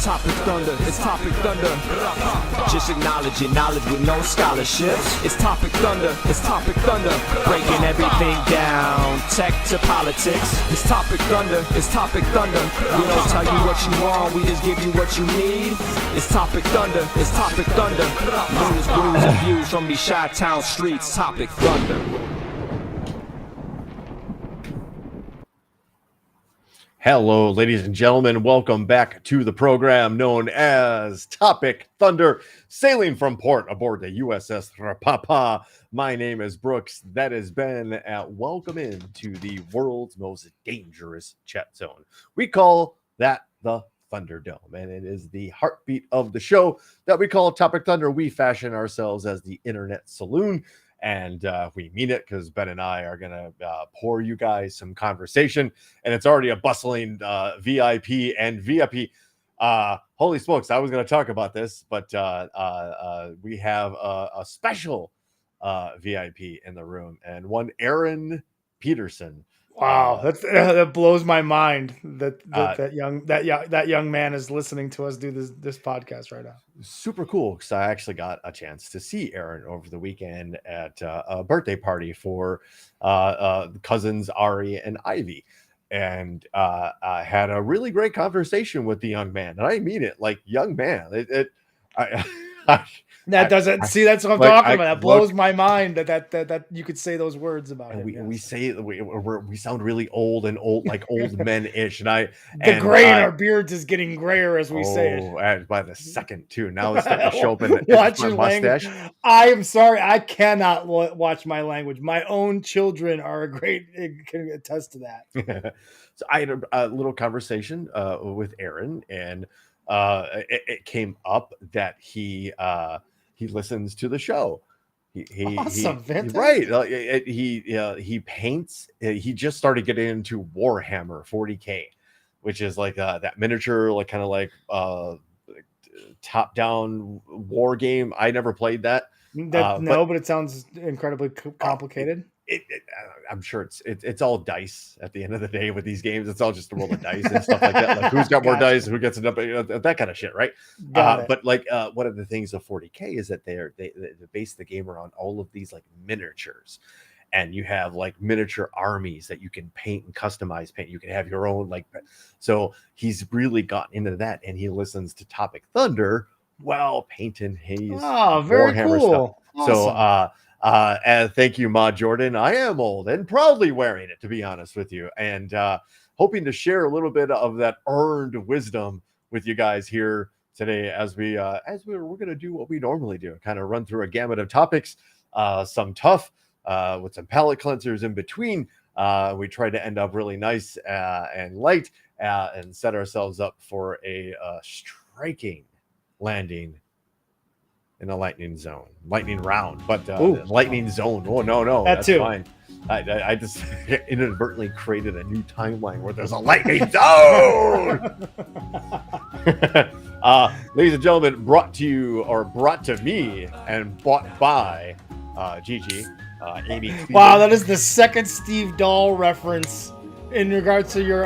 Topic Thunder, it's Topic Thunder. Just acknowledging knowledge with no scholarships. It's Topic Thunder, it's Topic Thunder. Breaking everything down, tech to politics. It's Topic Thunder, it's Topic Thunder. We don't tell you what you want, we just give you what you need. It's Topic Thunder, it's Topic Thunder. News, blues, and views from these Chi-Town streets. Topic Thunder. Hello, ladies and gentlemen. Welcome back to the program known as Topic Thunder, sailing from port aboard the USS Rapapa. My name is Brooks. That is Ben. Welcome into the world's most dangerous chat zone. We call that the Thunderdome, and it is the heartbeat of the show that we call Topic Thunder. We fashion ourselves as the Internet Saloon. And we mean it because Ben and I are going to pour you guys some conversation. And it's already a bustling VIP and VIP. Holy smokes, I was going to talk about this, but we have a special VIP in the room. And one Aaron Peterson. Wow, that blows my mind that young man is listening to us do this podcast right now. Super cool, because I actually got a chance to see Aaron over the weekend at a birthday party for cousins Ari and Ivy, and I had a really great conversation with the young man, and I mean it, like young man. That's what I'm talking about. That blows my mind that you could say those words about him. We say we sound really old like old men-ish, and the gray in our beards is getting grayer as we say it. By the second too. Now it's starting to show up in watch my your mustache. Language. I am sorry, I cannot watch my language. My own children can attest to that. So I had a little conversation with Aaron, and it came up that he listens to the show. Awesome, right? He paints. He just started getting into Warhammer 40K, which is like that miniature, like kind of like top-down war game. I never played that. But it sounds incredibly complicated. I'm sure it's all dice at the end of the day with these games. It's all just a roll of dice and stuff like that. Like who's got more dice, who gets it up, that kind of shit, right? But like one of the things of 40K is that they base the game around all of these like miniatures, and you have like miniature armies that you can paint and customize. You can have your own so he's really gotten into that, and he listens to Topic Thunder while painting his very Warhammer cool. stuff. Awesome. So and thank you, Ma Jordan. I am old and proudly wearing it, to be honest with you, and hoping to share a little bit of that earned wisdom with you guys here today as we're going to do what we normally do, kind of run through a gamut of topics, some tough with some palate cleansers in between. We try to end up really nice and light and set ourselves up for a striking landing in a lightning round, but lightning zone. Oh no, that's too fine. I just inadvertently created a new timeline where there's a lightning zone. Ladies and gentlemen, brought to me and bought by Gigi, Amy. Wow, that is the second Steve Dahl reference in regards to your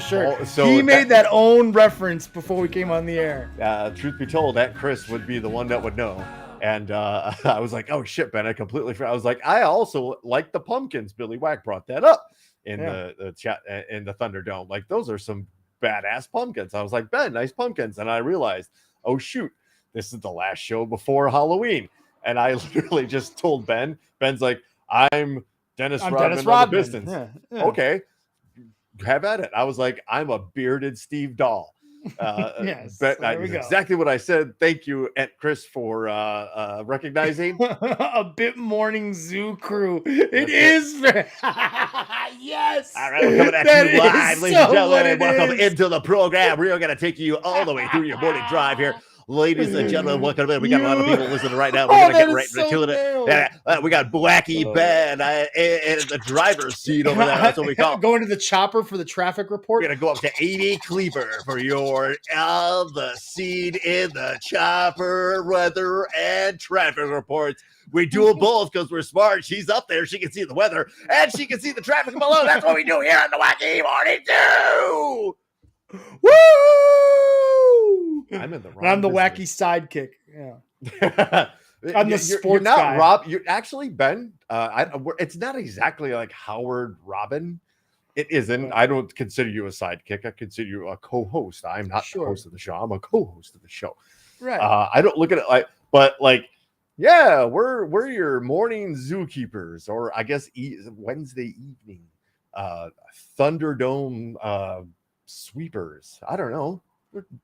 shirt. He made that own reference before we came on the air. Truth be told, that Chris would be the one that would know. And I was like, oh shit, Ben, I completely forgot. I was like, I also like the pumpkins. Billy Wack brought that up in the chat in the Thunderdome. Like, those are some badass pumpkins. I was like, Ben, nice pumpkins. And I realized, oh shoot, this is the last show before Halloween. And I literally just told Ben's like, I'm Dennis Rodman of the Pistons. Yeah. Okay. Have at it. I was like, I'm a bearded Steve Dahl. Yes, exactly what I said. Thank you, Aunt Chris, for recognizing. A bit morning zoo crew. It is. Yes. All right, we're coming at you live, ladies and gentlemen. Welcome into the program. We're going to take you all the way through your morning drive here. Ladies and gentlemen, welcome in. We got a lot of people listening right now. We're going to get right into it. We got Wacky Ben in the driver's seat over there. That's what we call it. Going to the chopper for the traffic report. We're going to go up to 80 Cleaver for your on the scene in the chopper, weather, and traffic reports. We do them both because we're smart. She's up there. She can see the weather, and she can see the traffic below. That's what we do here on the Wacky Morning Zoo. Woo! I'm in the wrong. I'm the business. wacky sidekick. Yeah. I'm the sports you're not guy. Rob. You're actually Ben. It's not exactly like Howard Robin. It isn't. Right. I don't consider you a sidekick. I consider you a co-host. I'm not the host of the show. I'm a co-host of the show. Right. I don't look at it like, but like, yeah, we're your morning zookeepers, or I guess Wednesday evening Thunderdome sweepers. I don't know.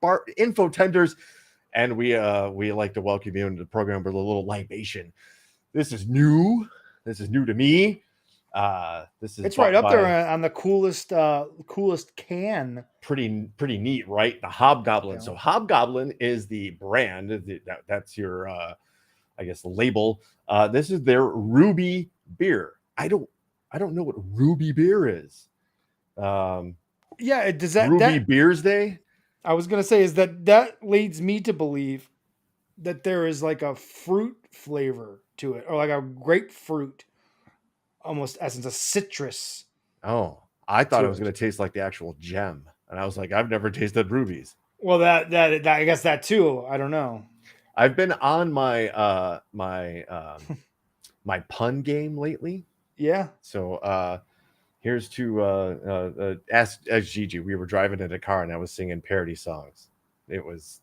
We're info tenders. And we like to welcome you into the program with a little libation. This is new. This is new to me. It's right up there on the coolest can. Pretty neat, right? The Hobgoblin. Yeah. So Hobgoblin is the brand. That's your I guess label. This is their Ruby beer. I don't know what Ruby beer is. Does that Ruby Beers Day? I was gonna say is that leads me to believe that there is like a fruit flavor to it, or like a grapefruit, almost essence, a citrus. Oh, I thought it was going to taste like the actual gem, and I was like, I've never tasted rubies. Well, that I guess that too. I don't know. I've been on my my pun game lately. Yeah. So here's to ask Gigi. We were driving in a car and I was singing parody songs. It was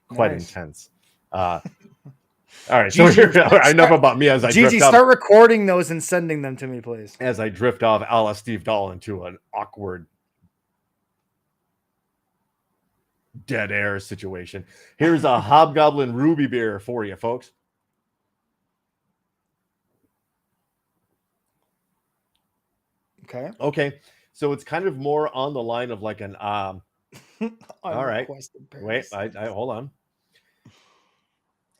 quite intense. All right, so enough about me as I Gigi, start recording those and sending them to me, please. As I drift off a la Steve Dahl into an awkward dead air situation. Here's a Hobgoblin Ruby beer for you, folks. Okay. So it's kind of more on the line of like an all right. Wait, I hold on.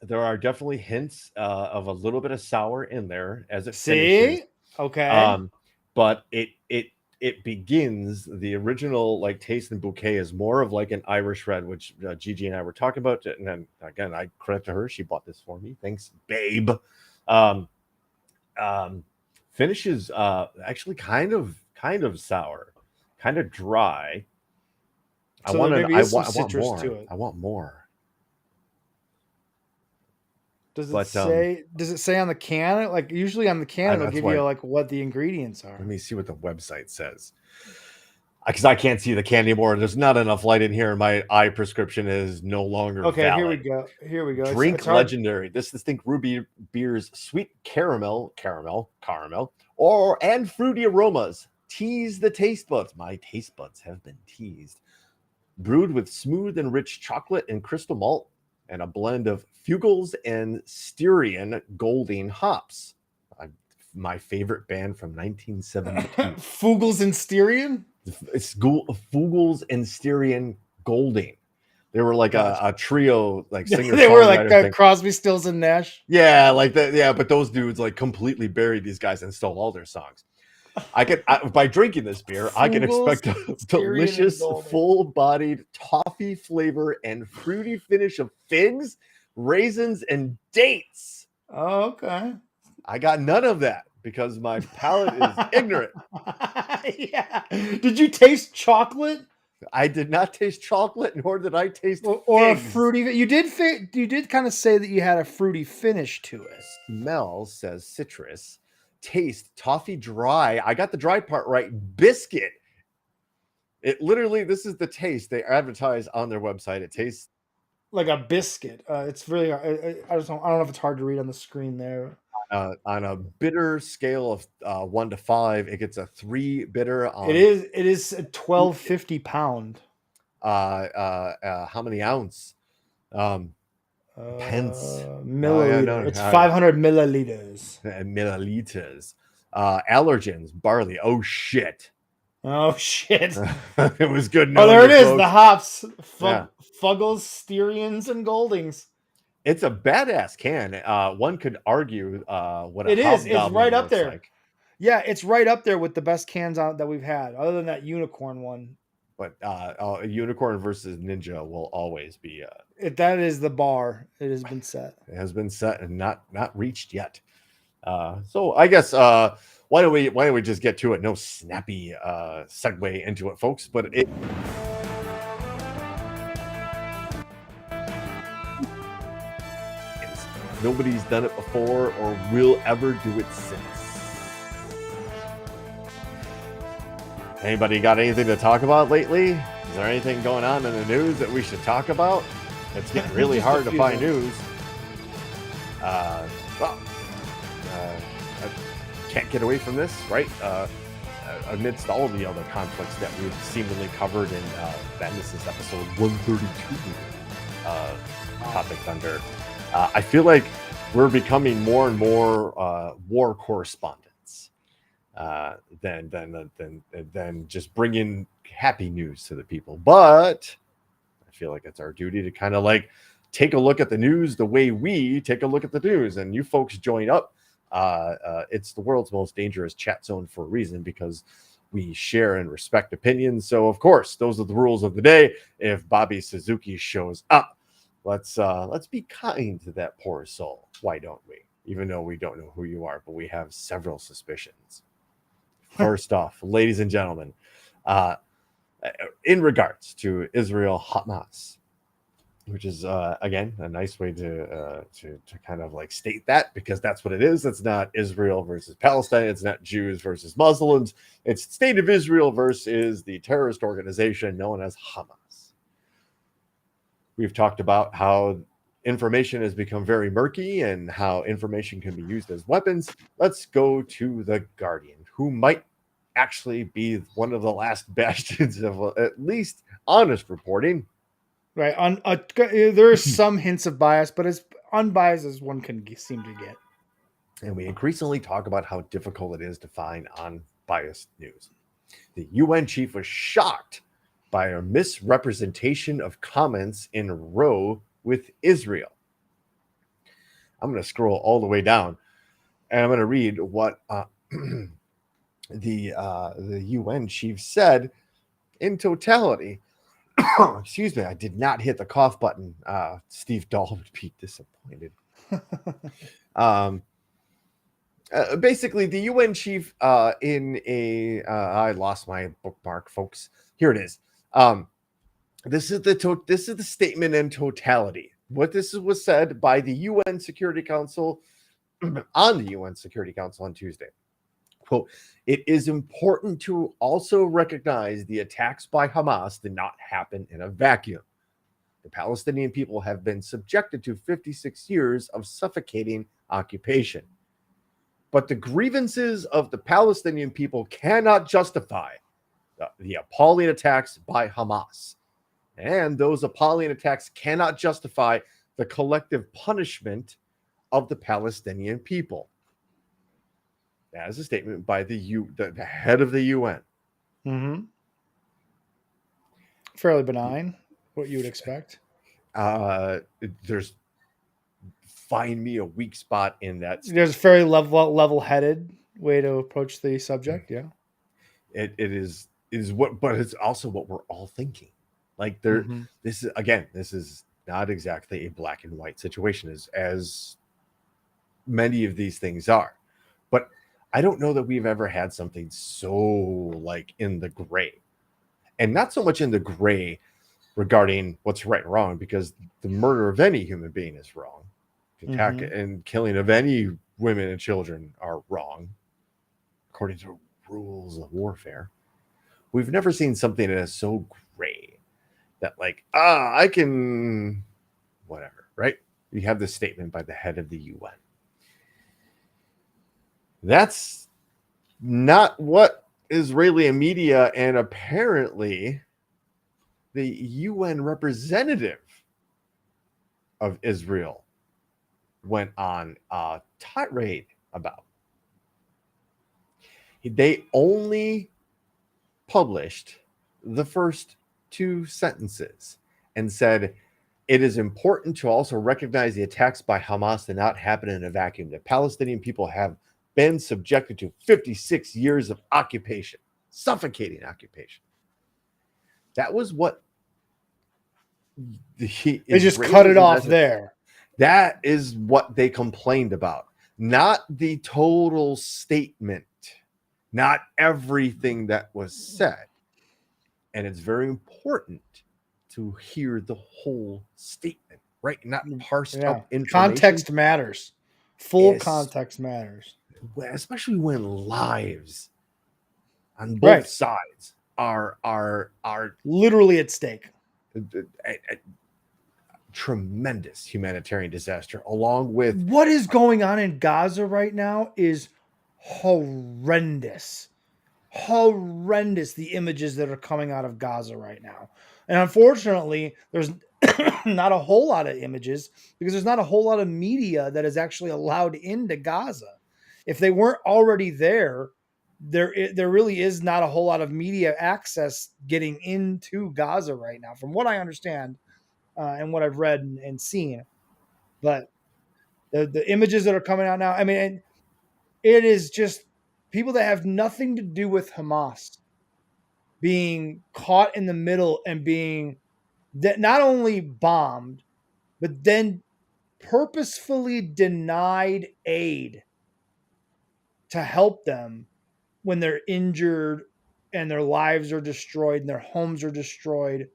There are definitely hints of a little bit of sour in there as it finishes. Okay. But it begins, the original like taste and bouquet is more of like an Irish red, which Gigi and I were talking about. And then again, I credit to her. She bought this for me. Thanks, babe. Finishes actually kind of sour, kind of dry. So I want more. To it. I want more. Does it say on the can? Like usually on the can, it'll give you like what the ingredients are. Let me see what the website says. Because I can't see the can anymore. There's not enough light in here, and my eye prescription is no longer valid. Here we go. Drink legendary. This distinct Ruby beer's sweet caramel, and fruity aromas tease the taste buds. My taste buds have been teased. Brewed with smooth and rich chocolate and crystal malt, and a blend of Fugels and Styrian Golding hops. My favorite band from 1972. Fugels and Styrian? It's Fugels and Styrian Golding. They were like a trio, like singer. They were like Crosby, Stills, and Nash. Yeah, like that. Yeah, but those dudes like completely buried these guys and stole all their songs. By drinking this beer, I can expect a delicious, full-bodied toffee flavor and fruity finish of figs, raisins, and dates. Oh, okay. I got none of that because my palate is ignorant. Yeah. Did you taste chocolate? I did not taste chocolate, nor did I taste or a fruity. You did kind of say that you had a fruity finish to it. Smell says citrus. Taste toffee dry. I got the dry part right. Biscuit. It literally, this is the taste they advertise on their website. It tastes like a biscuit. It's really, I don't know if it's hard to read on the screen there. On a bitter scale of 1 to 5, it gets a 3 bitter. It is a 1250 pound. How many ounce? Pence. Milliliter. It's 500 milliliters. Milliliters. Allergens, barley. Oh shit. It was good. Oh, there it is. Folks. The hops. Fuggles, Styrians, and Goldings. It's a badass can. One could argue what it is. It's right up there. Like. Yeah, it's right up there with the best cans that we've had, other than that unicorn one. But unicorn versus ninja will always be. That is the bar. It has been set. It has been set and not reached yet. So I guess why don't we just get to it? No snappy segue into it, folks. But Nobody's done it before or will ever do it since. Anybody got anything to talk about lately? Is there anything going on in the news that we should talk about? It's getting really hard to find news. I can't get away from this, right? Amidst all of the other conflicts that we've seemingly covered in Ben, this is episode 132 Topic Thunder. I feel like we're becoming more and more war correspondents than just bringing happy news to the people. But I feel like it's our duty to kind of like take a look at the news the way we take a look at the news, and you folks join up. It's the world's most dangerous chat zone for a reason, because we share and respect opinions. So of course, those are the rules of the day. If Bobby Suzuki shows up, let's be kind to that poor soul. Why don't we? Even though we don't know who you are, but we have several suspicions. First off, ladies and gentlemen, in regards to Israel Hamas, which is again a nice way to kind of like state that, because that's what it is. It's not Israel versus Palestine. It's not Jews versus Muslims. It's State of Israel versus the terrorist organization known as Hamas. We've talked about how information has become very murky and how information can be used as weapons. Let's go to The Guardian, who might actually be one of the last bastions of at least honest reporting. Right. There are some hints of bias, but as unbiased as one can seem to get. And we increasingly talk about how difficult it is to find unbiased news. The UN chief was shocked by a misrepresentation of comments in row with Israel. I'm going to scroll all the way down, and I'm going to read what the UN chief said in totality. Excuse me, I did not hit the cough button. Steve Dahl would be disappointed. Basically, the UN chief in a I lost my bookmark, folks. Here it is. This is the statement in totality. What this was said by the UN Security Council on the UN Security Council on Tuesday. Quote, it is important to also recognize the attacks by Hamas did not happen in a vacuum. The Palestinian people have been subjected to 56 years of suffocating occupation. But the grievances of the Palestinian people cannot justify the appalling attacks by Hamas. And those appalling attacks cannot justify the collective punishment of the Palestinian people. That is a statement by the head of the UN. Mm-hmm. Fairly benign, what you would expect. There's find me a weak spot in that statement. There's a very level-headed way to approach the subject. Yeah, it is what, but it's also what we're all thinking. Like this is not exactly a black and white situation as many of these things are, but I don't know that we've ever had something so like in the gray, and not so much in the gray regarding what's right and wrong, because the murder of any human being is wrong. Attack and killing of any women and children are wrong, according to rules of warfare. We've never seen something that is so gray that like, I can, whatever, right? You have this statement by the head of the UN. That's not what Israeli media and apparently the UN representative of Israel went on a tirade about. They only published the first two sentences and said, it is important to also recognize the attacks by Hamas did not happen in a vacuum. The Palestinian people have been subjected to 56 years of occupation, suffocating occupation. That was what they just cut it off there. That is what they complained about, not the total statement, not everything that was said. And it's very important to hear the whole statement right? Not parsed Yeah. up information. Context matters. Full Yes. context matters. Especially when lives on both Right. sides are Literally at stake. a tremendous humanitarian disaster, along with What is going on in Gaza right now is horrendous. Horrendous, the images that are coming out of Gaza right now. And unfortunately, there's not a whole lot of images because there's not a whole lot of media that is actually allowed into Gaza. If they weren't already there, there really is not a whole lot of media access getting into Gaza right now, from what I understand and what I've read and seen. But the images that are coming out now, I mean, it is just people that have nothing to do with Hamas being caught in the middle and being that not only bombed, but then purposefully denied aid to help them when they're injured and their lives are destroyed and their homes are destroyed.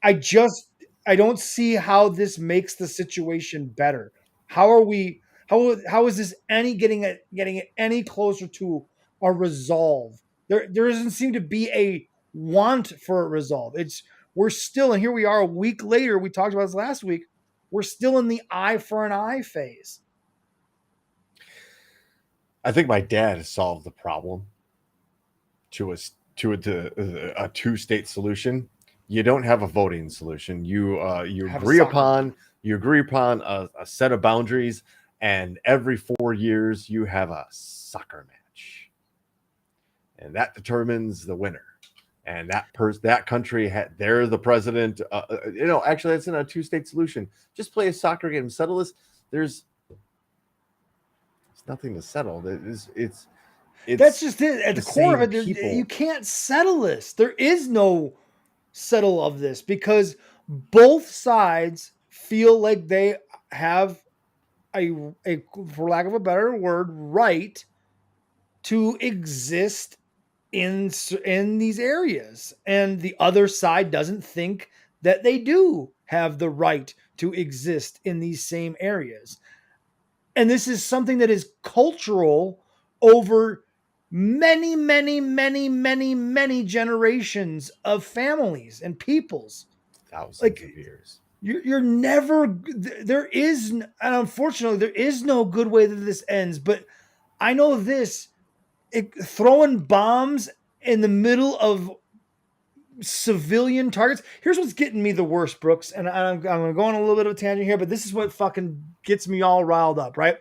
I don't see how this makes the situation better. How are we how is this getting it any closer to a resolve? There doesn't seem to be a want for a resolve. We're still, and here we are a week later, we talked about this last week, we're still in the eye for an eye phase. I think my dad has solved the problem to a two-state solution. You don't have a voting solution. You agree upon a set of boundaries, and every 4 years you have a soccer match, and that determines the winner. And that country they're the president. Actually, that's in a two-state solution. Just play a soccer game, settle this. There's nothing to settle. It's That's just it. At the core of it, people. you can't settle this. There is no settle of this because both sides feel like they have a for lack of a better word, right to exist in these areas, and the other side doesn't think that they do have the right to exist in these same areas. And this is something that is cultural over many, many, many, many, many generations of families and peoples. Thousands of years. You're never, there is, and unfortunately, there is no good way that this ends. But I know this, throwing bombs in the middle of civilian targets. Here's what's getting me the worst, Brooks. And I'm going to go on a little bit of a tangent here, but this is what fucking gets me all riled up, right?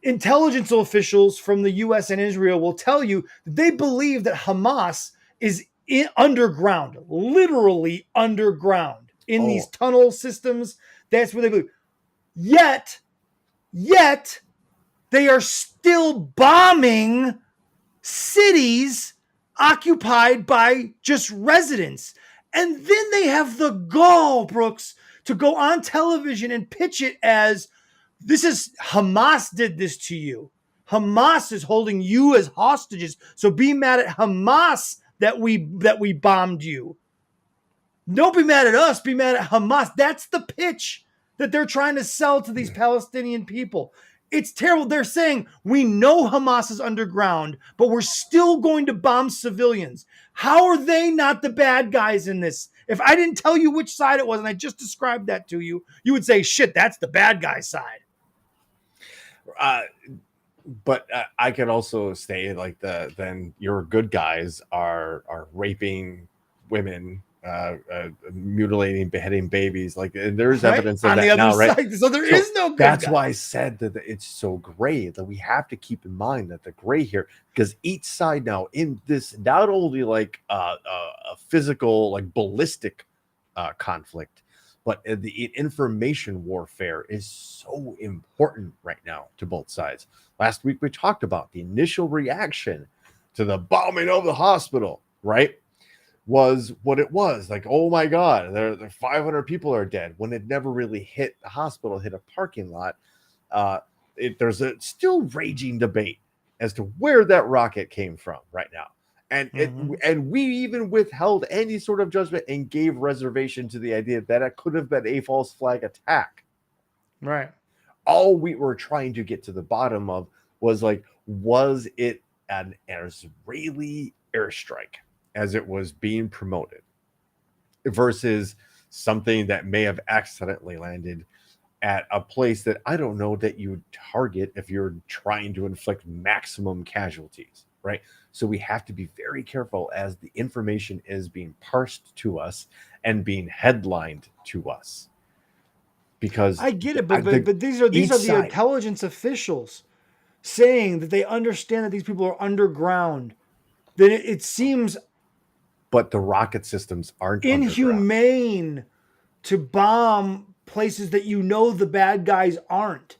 Intelligence officials from the US and Israel will tell you that they believe that Hamas is underground, literally underground in these tunnel systems. That's what they believe. Yet they are still bombing cities occupied by just residents. And then they have the gall, Brooks, to go on television and pitch it as this is Hamas did this to you. Hamas is holding you as hostages. So be mad at Hamas that we bombed you. Don't be mad at us, be mad at Hamas. That's the pitch that they're trying to sell to these Palestinian people. It's terrible. They're saying we know Hamas is underground, but we're still going to bomb civilians. How are they not the bad guys in this? If I didn't tell you which side it was and I just described that to you, you would say, shit, that's the bad guy side. But I could also say then your good guys are raping women, mutilating, beheading babies. Like there's evidence of that now, right? Side. So there is no good That's guy. why I said that it's so gray that we have to keep in mind that the gray here, because each side now in this not only like a physical, like ballistic conflict, but the information warfare is so important right now to both sides. Last week we talked about the initial reaction to the bombing of the hospital, right? Was what it was. Like, oh my God, there 500 people are dead, when it never really hit the hospital, hit a parking lot. There's a still raging debate as to where that rocket came from right now. And Mhm. and we even withheld any sort of judgment and gave reservation to the idea that it could have been a false flag attack. Right. All we were trying to get to the bottom of was like, was it an Israeli airstrike as it was being promoted versus something that may have accidentally landed at a place that I don't know that you would target if you're trying to inflict maximum casualties, right? So we have to be very careful as the information is being parsed to us and being headlined to us, because I get it, but these each are the side, intelligence officials saying that they understand that these people are underground. Then it seems but the rocket systems aren't underground. inhumane to bomb places that you know the bad guys aren't.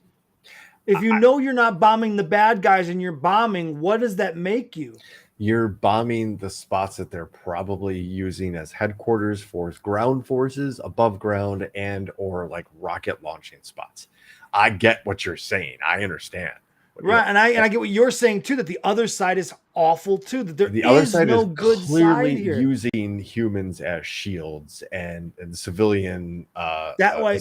If you know you're not bombing the bad guys and you're bombing, what does that make you? You're bombing the spots that they're probably using as headquarters for ground forces, above ground, and or like rocket launching spots. I get what you're saying. I understand. Right. And I get what you're saying too, that the other side is awful too, that there The other is side no is good side clearly here. using humans as shields and civilian That's why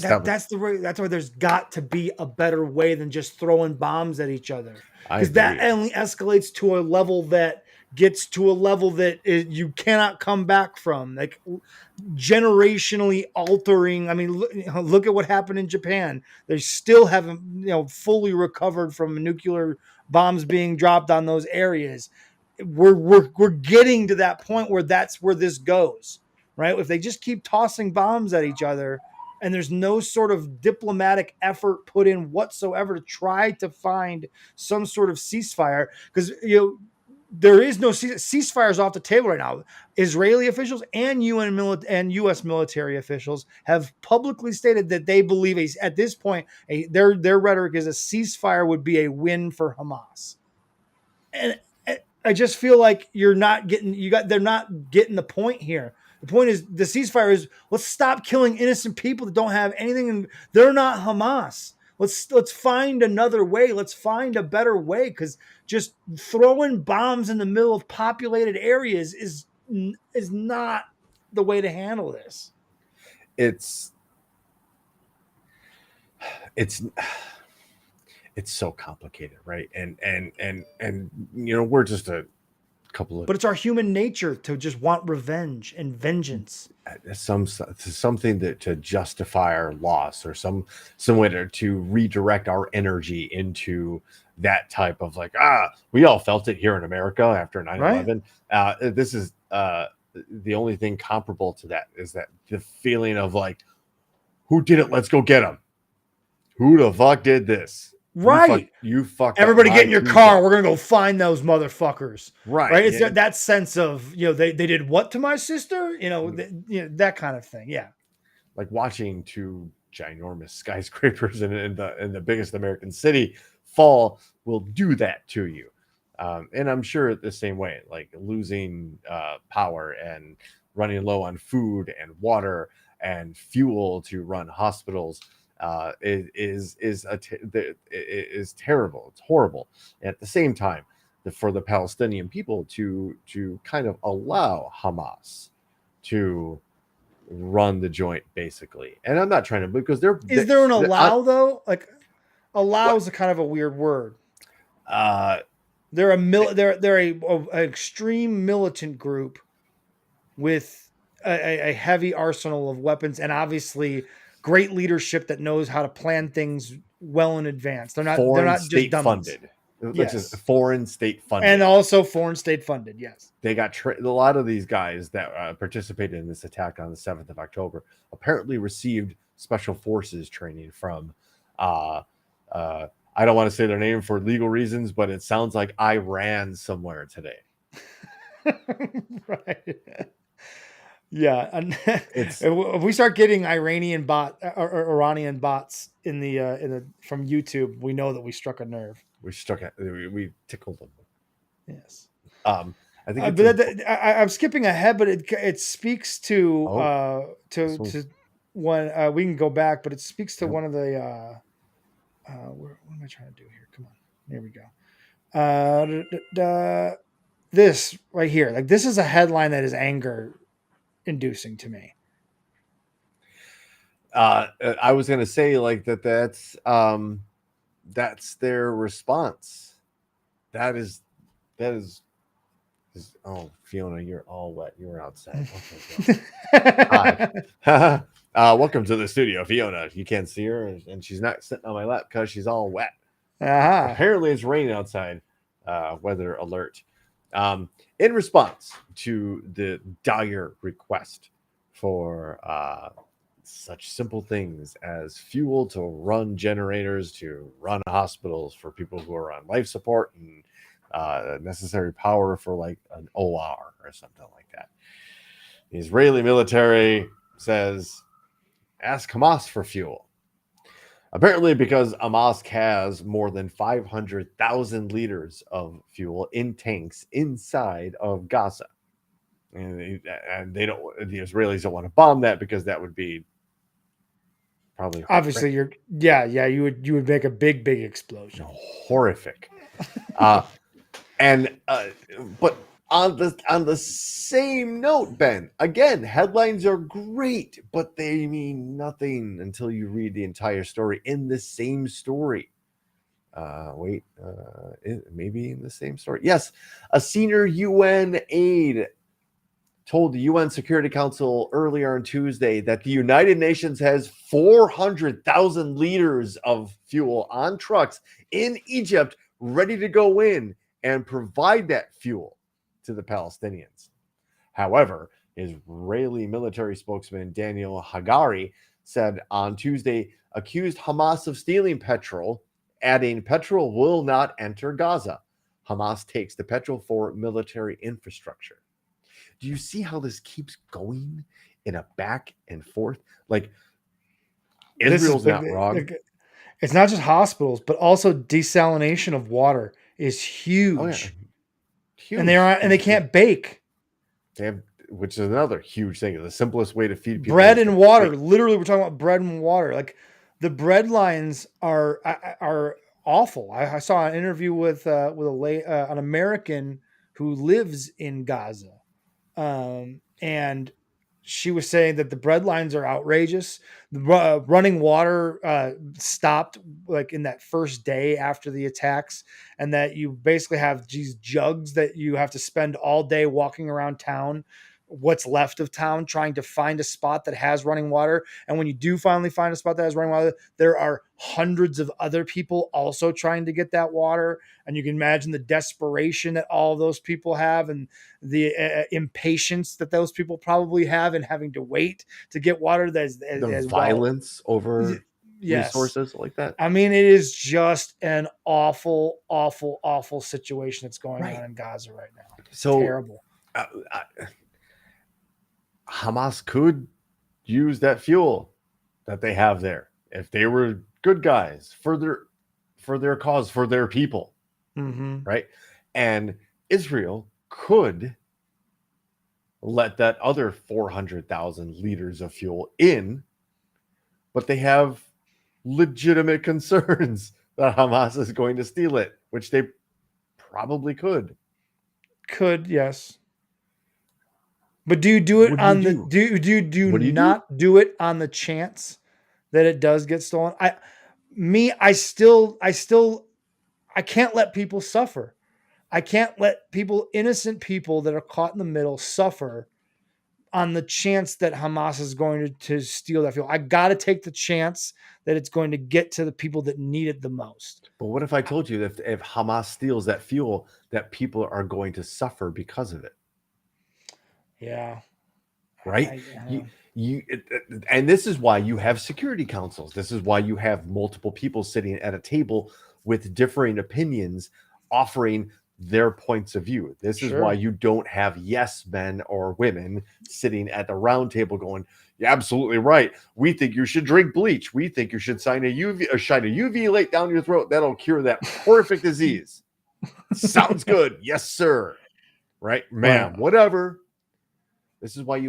there's got to be a better way than just throwing bombs at each other, I because that agree. only escalates to a level that you cannot come back from, like generationally altering. I mean, look at what happened in Japan. They still haven't fully recovered from nuclear bombs being dropped on those areas. We're getting to that point where that's where this goes, right? If they just keep tossing bombs at each other and there's no sort of diplomatic effort put in whatsoever to try to find some sort of ceasefire, because there is no ceasefires off the table right now. Israeli officials and U.S. military officials have publicly stated that they believe at this point their rhetoric is a ceasefire would be a win for Hamas. And I just feel like they're not getting the point here. The point is the ceasefire is, let's stop killing innocent people that don't have anything, and they're not Hamas. Let's find another way. Let's find a better way, because just throwing bombs in the middle of populated areas is not the way to handle this. It's it's it's so complicated, right? And we're just a couple of But it's our human nature to just want revenge and vengeance. something that to justify our loss, or some way to redirect our energy into that type of like, we all felt it here in America after 9/11. This is the only thing comparable to that is that the feeling of like, who did it? Let's go get them. Who the fuck did this? Right. You fucked Everybody up get in your Tuesday. car. We're going to go find those motherfuckers. Right. It's that sense of, they did what to my sister? That kind of thing. Yeah. Like watching two ginormous skyscrapers in the biggest American city fall will do that to you. And I'm sure the same way, like losing power and running low on food and water and fuel to run hospitals is terrible. It's horrible. At the same time, for the Palestinian people to kind of allow Hamas to run the joint, basically. And I'm not trying to, because Is there an allow though? Like, allow is a kind of a weird word. They're a extreme militant group with a heavy arsenal of weapons, and obviously great leadership that knows how to plan things well in advance. They're not just dummies. Funded. Which is foreign state funded, and also foreign state funded. Yes, they got a lot of these guys that participated in this attack on the 7th of October apparently received special forces training from I don't want to say their name for legal reasons, but it sounds like Iran somewhere today. Right. Yeah, and if we start getting Iranian bots in the from YouTube, we know that we struck a nerve. We tickled them. Yes. I think I'm skipping ahead, but it speaks to one. We can go back, but it speaks to one of the. What am I trying to do here? Come on, here we go. this right here, like this is a headline that is anger inducing to me. I was gonna say like that's their response. That is oh, Fiona, you're all wet. You were outside. Okay, hi. Welcome to the studio, Fiona. You can't see her, and she's not sitting on my lap because she's all wet. Apparently, it's raining outside. Weather alert. In response to the dire request for such simple things as fuel to run generators, to run hospitals for people who are on life support, and necessary power for like an OR or something like that. The Israeli military says, ask Hamas for fuel. Apparently, because Hamas has more than 500,000 liters of fuel in tanks inside of Gaza. And they don't, the Israelis don't want to bomb that because that would be probably obviously you would make a big explosion. Horrific. But on the same note, Ben, again, headlines are great, but they mean nothing until you read the entire story in the same story. Maybe in the same story. Yes, a senior UN aide told the UN Security Council earlier on Tuesday that the United Nations has 400,000 liters of fuel on trucks in Egypt ready to go in and provide that fuel to the Palestinians. However, Israeli military spokesman Daniel Hagari said on Tuesday, accused Hamas of stealing petrol, adding petrol will not enter Gaza. Hamas takes the petrol for military infrastructure. Do you see how this keeps going in a back and forth? Like, Israel's not wrong. It's not just hospitals, but also desalination of water is huge. Oh, yeah. Huge. And they can't bake. They have, which is another huge thing. The simplest way to feed people bread and water. Literally, we're talking about bread and water. Like the bread lines are awful. I saw an interview with an American who lives in Gaza, and she was saying that the bread lines are outrageous. The running water stopped like in that first day after the attacks, and that you basically have these jugs that you have to spend all day walking around town, what's left of town, trying to find a spot that has running water. And when you do finally find a spot that has running water, there are hundreds of other people also trying to get that water. And you can imagine the desperation that all of those people have, and the impatience that those people probably have in having to wait to get water. The violence over resources like that. I mean, it is just an awful, awful, awful situation that's going on in Gaza right now. It's terrible. Hamas could use that fuel that they have there if they were good guys for their cause, for their people, right? And Israel could let that other 400,000 liters of fuel in, but they have legitimate concerns that Hamas is going to steal it, which they probably could. Yes. But do you do it on the do you not do it on the chance that it does get stolen? I can't let people suffer. I can't let innocent people that are caught in the middle suffer on the chance that Hamas is going to steal that fuel. I got to take the chance that it's going to get to the people that need it the most. But what if I told you that if Hamas steals that fuel, that people are going to suffer because of it? Yeah. Right. And this is why you have security councils. This is why you have multiple people sitting at a table with differing opinions, offering their points of view. This is why you don't have yes men or women sitting at the round table going, "You're absolutely right. We think you should drink bleach. We think you should shine a UV light down your throat. That'll cure that horrific disease." Sounds good. Yes, sir. Right, ma'am. Whatever. This is why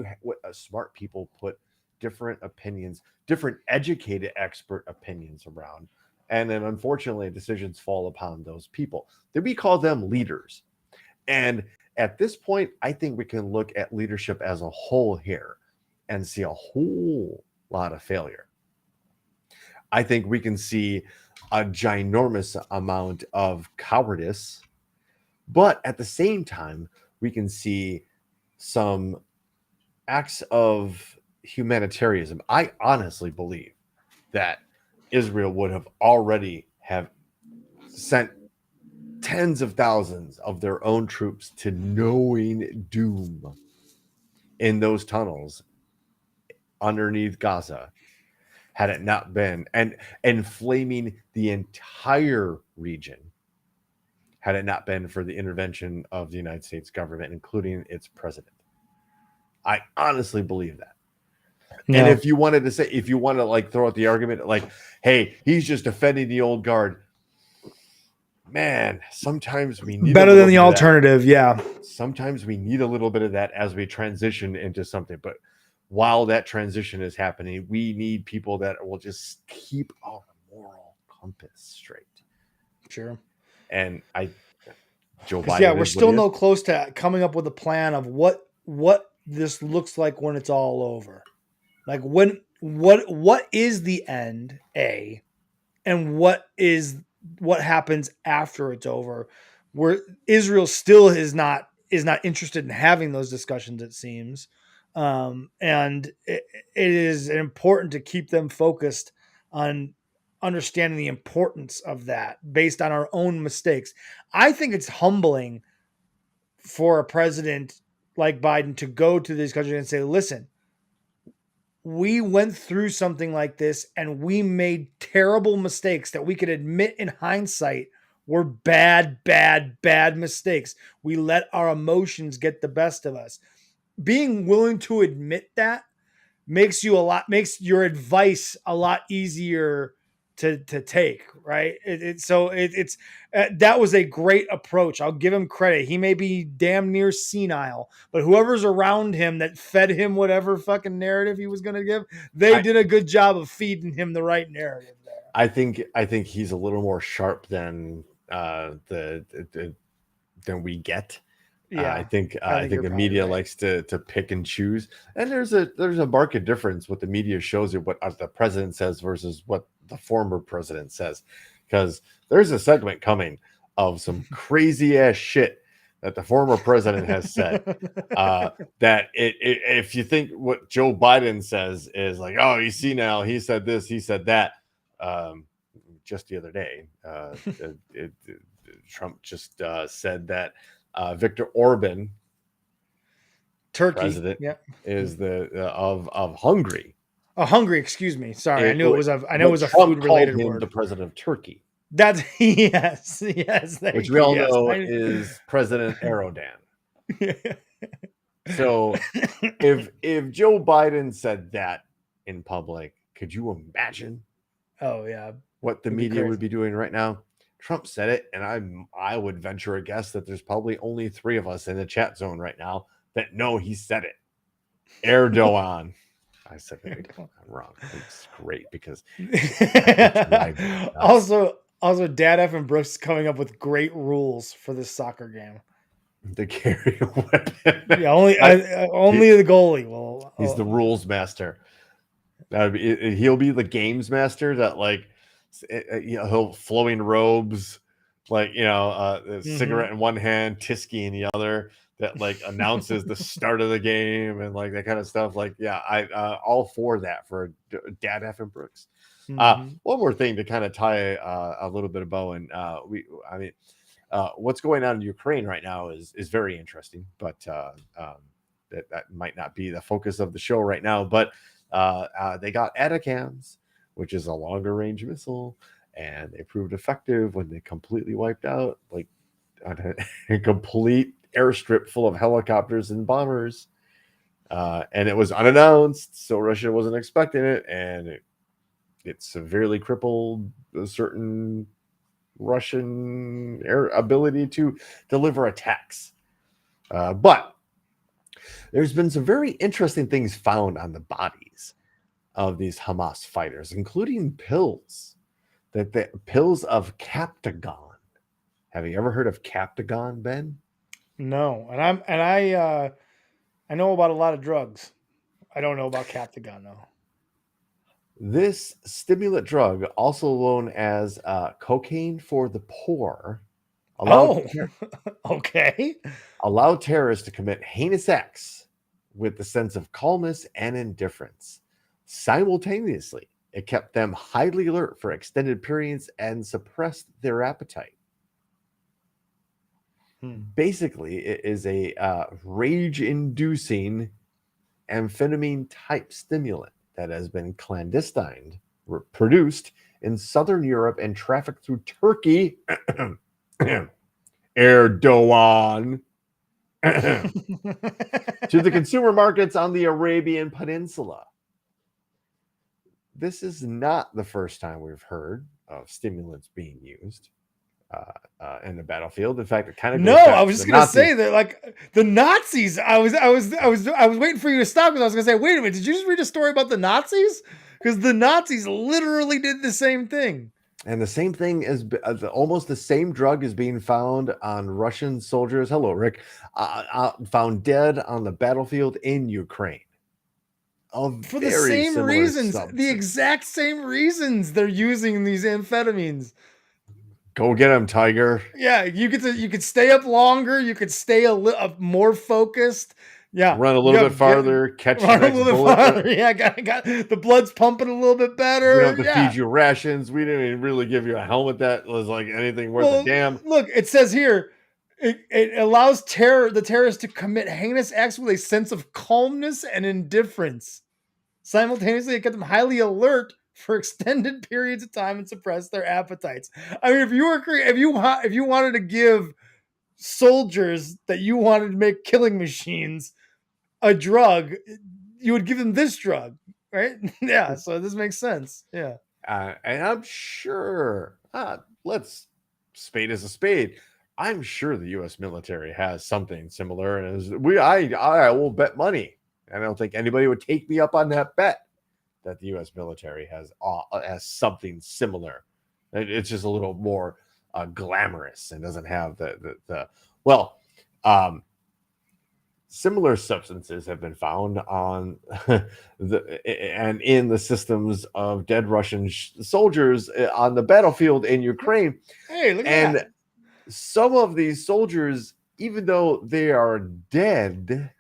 smart people put different opinions, different educated expert opinions around. And then unfortunately, decisions fall upon those people. Then we call them leaders. And at this point, I think we can look at leadership as a whole here and see a whole lot of failure. I think we can see a ginormous amount of cowardice, but at the same time, we can see some acts of humanitarianism. I honestly believe that Israel would have already have sent tens of thousands of their own troops to knowing doom in those tunnels underneath Gaza had it not been and inflaming the entire region had it not been for the intervention of the United States government, including its president. I honestly believe that. Yeah. And if you wanted to say, if you want to like throw out the argument, like, hey, he's just defending the old guard, man, sometimes we need better than the alternative. Yeah. Sometimes we need a little bit of that as we transition into something. But while that transition is happening, we need people that will just keep our moral compass straight. Sure. And Joe Biden. Yeah, we're still no close to coming up with a plan of what this looks like when it's all over. Like what is the end, A, and what happens after it's over, where Israel still is not interested in having those discussions, it seems. And it is important to keep them focused on understanding the importance of that based on our own mistakes. I think it's humbling for a president like Biden to go to these countries and say, listen, we went through something like this and we made terrible mistakes that we could admit in hindsight were bad mistakes. We let our emotions get the best of us. Being willing to admit that makes your advice a lot easier to take, right? That was a great approach. I'll give him credit. He may be damn near senile, but whoever's around him that fed him whatever fucking narrative he was going to give, they did a good job of feeding him the right narrative there. I think he's a little more sharp than than we get. Yeah, I think the media likes to pick and choose, and there's a marked difference what the media shows you, what the president says versus what the former president says, because there's a segment coming of some crazy ass shit that the former president has said. That if you think what Joe Biden says is like, oh, you see now, he said this, he said that. Just the other day, Trump just said that. Viktor Orban, Turkey, president, is the of Hungary. Oh, Hungary. Excuse me. Sorry, I knew it was a food related word. The president of Turkey. That's yes. Which we all know is President Erdogan. So, if Joe Biden said that in public, could you imagine? Oh yeah, what the media would be doing right now? Trump said it, and I would venture a guess that there's probably only 3 of us in the chat zone right now that know he said it. Erdogan. I said it wrong. It's great because also Dad F and Brooks coming up with great rules for this soccer game. To carry a weapon. Yeah, only the goalie will. He's the rules master. He'll be the games master that he'll flowing robes, cigarette in one hand, Tisky in the other, that announces the start of the game and that kind of stuff. I all for that for Dad F and Brooks. One more thing to kind of tie a little bit of bow, and what's going on in Ukraine right now is very interesting, but that might not be the focus of the show right now. But they got ATACMS, which is a longer range missile, and they proved effective when they completely wiped out a complete airstrip full of helicopters and bombers. And it was unannounced, so Russia wasn't expecting it, and it severely crippled a certain Russian air ability to deliver attacks. But there's been some very interesting things found on the bodies of these Hamas fighters, including pills, pills of Captagon. Have you ever heard of Captagon, Ben? No, I know about a lot of drugs. I don't know about Captagon though. This stimulant drug, also known as cocaine for the poor, allowed Oh, okay. allowed terrorists to commit heinous acts with the sense of calmness and indifference. Simultaneously, it kept them highly alert for extended periods and suppressed their appetite. Basically, it is a rage-inducing amphetamine type stimulant that has been clandestine, produced in southern Europe and trafficked through Turkey. Erdogan. To the consumer markets on the Arabian Peninsula. This is not the first time we've heard of stimulants being used in the battlefield. In fact, it kind of No, goes I back was to just the gonna Nazis. say that, like the Nazis. I was waiting for you to stop because I was gonna say, wait a minute, did you just read a story about the Nazis? Because the Nazis literally did the same thing. And the same thing is almost the same drug is being found on Russian soldiers. Hello, Rick. Found dead on the battlefield in Ukraine. A For the very same similar reasons, the substance. exact same reasons they're using these amphetamines. Go get him, Tiger. Yeah, you could stay up longer, you could stay a little more focused. Yeah, Run a little bit farther, catch the run a next little bit bullet. farther. Yeah, got the blood's pumping a little bit We don't better. have to Yeah. feed you rations. We didn't even really give you a helmet that was like anything worth a Well, damn. look, it says here it allows the terrorists to commit heinous acts with a sense of calmness and indifference. Simultaneously, it kept them highly alert for extended periods of time and suppress their appetites. I mean, if you wanted to give soldiers that you wanted to make killing machines a drug, you would give them this drug, right? Yeah, so this makes sense. Yeah. And I'm sure, let's spade is a spade. I'm sure the U.S. military has something similar, and I will bet money. I don't think anybody would take me up on that bet that the U.S. military has something similar. It's just a little more glamorous and doesn't have the well. Similar substances have been found on and in the systems of dead Russian soldiers on the battlefield in Ukraine. Hey, look at And that. some of these soldiers, even though they are dead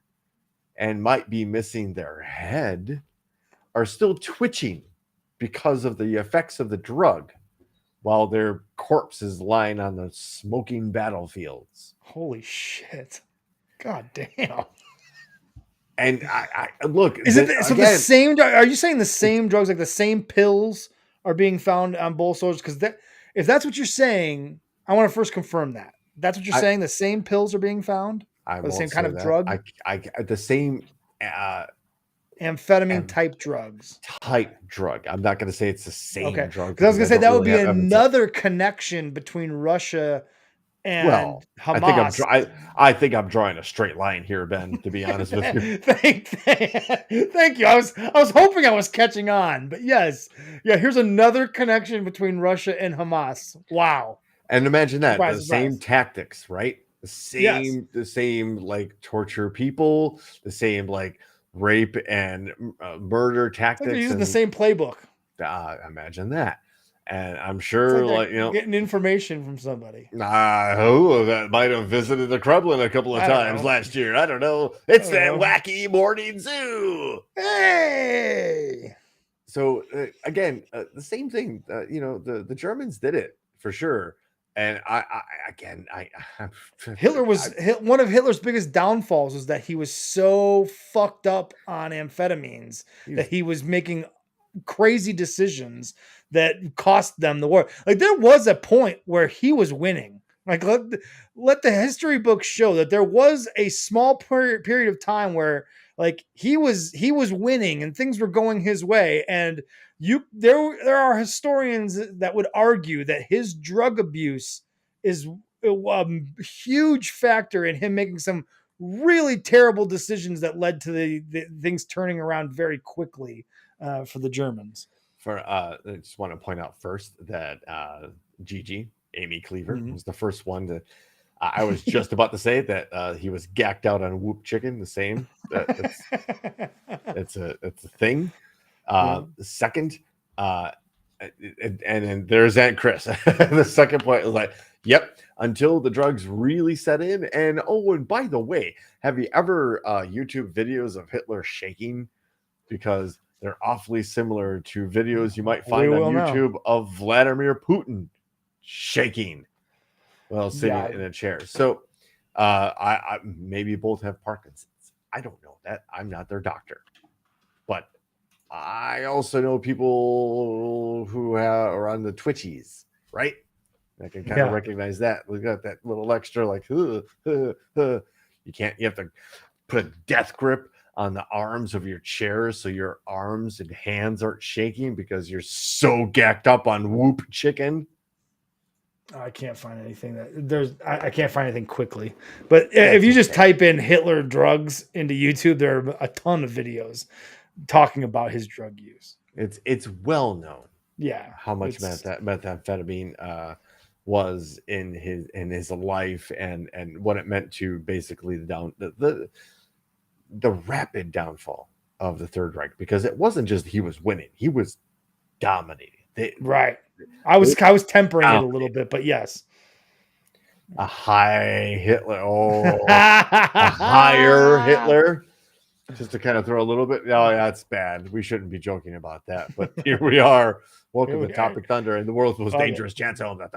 and might be missing their head, are still twitching because of the effects of the drug while their corpse is lying on the smoking battlefields. Holy shit. God damn. And I look, Is it so? The same? Are you saying the same drugs, like the same pills, are being found on both soldiers? Because if that's what you're saying, I want to first confirm that. That's what you're saying. The same pills are being found, I or the won't same kind say of that. drug, The same amphetamine type drugs. type drug. I'm not going to say it's the same Okay, drug because I was gonna say don't that would really be have evidence. another connection between Russia and Well, Hamas. I think I'm drawing a straight line here, Ben. To be honest with you, Thank you. I was hoping I was catching on, but yes, yeah. Here's another connection between Russia and Hamas. Wow. and imagine that Surprise, the same surprise. tactics, right? Yes. The same like torture people, the same like rape and murder It's like they're tactics, using the and same playbook. imagine that. And I'm It's sure, like like they're getting information from somebody. who that might have visited the Kremlin a couple of I don't times know. last year. I don't know. It's I that don't know. wacky morning zoo. Hey. So again, the same thing. The Germans did it for sure. And Hitler was one of Hitler's biggest downfalls was that he was so fucked up on amphetamines that he was making crazy decisions that cost them the war. Like there was a point where he was winning. Like let the history books show that there was a small period of time where like he was winning and things were going his way, and there are historians that would argue that his drug abuse is a huge factor in him making some really terrible decisions that led to the things turning around very quickly for the Germans. I just want to point out first that Gigi, Amy Cleaver, was the first one to I was just about to say that he was gacked out on Whoop Chicken. The same. It's a thing. Yeah. Second, and then there's Aunt Chris. The second point is like, yep, until the drugs really set in. And oh, and by the way, have you ever YouTube videos of Hitler shaking? Because they're awfully similar to videos you might find on YouTube of Vladimir Putin shaking while sitting in a chair. So I maybe both have Parkinson's. I don't know that. I'm not their doctor. But I also know people who are on the Twitchies, right? I can kind of recognize that. We got that little extra like, you can't, you have to put a death grip on the arms of your chair so your arms and hands aren't shaking because you're so gacked up on Whoop Chicken. I can't find anything I can't find anything quickly. But if you just type in Hitler drugs into YouTube, there are a ton of videos talking about his drug use. It's well known. Yeah. How much methamphetamine was in his life and what it meant to basically the rapid downfall of the Third Reich, because it wasn't just he was winning, he was dominating. Right. I was tempering it a little bit, but yes. A high Hitler. Oh, a higher Hitler. Just to kind of throw a little bit. No, that's bad. We shouldn't be joking about that. But here we are. Welcome to Topic Thunder and the world's most dangerous chance on the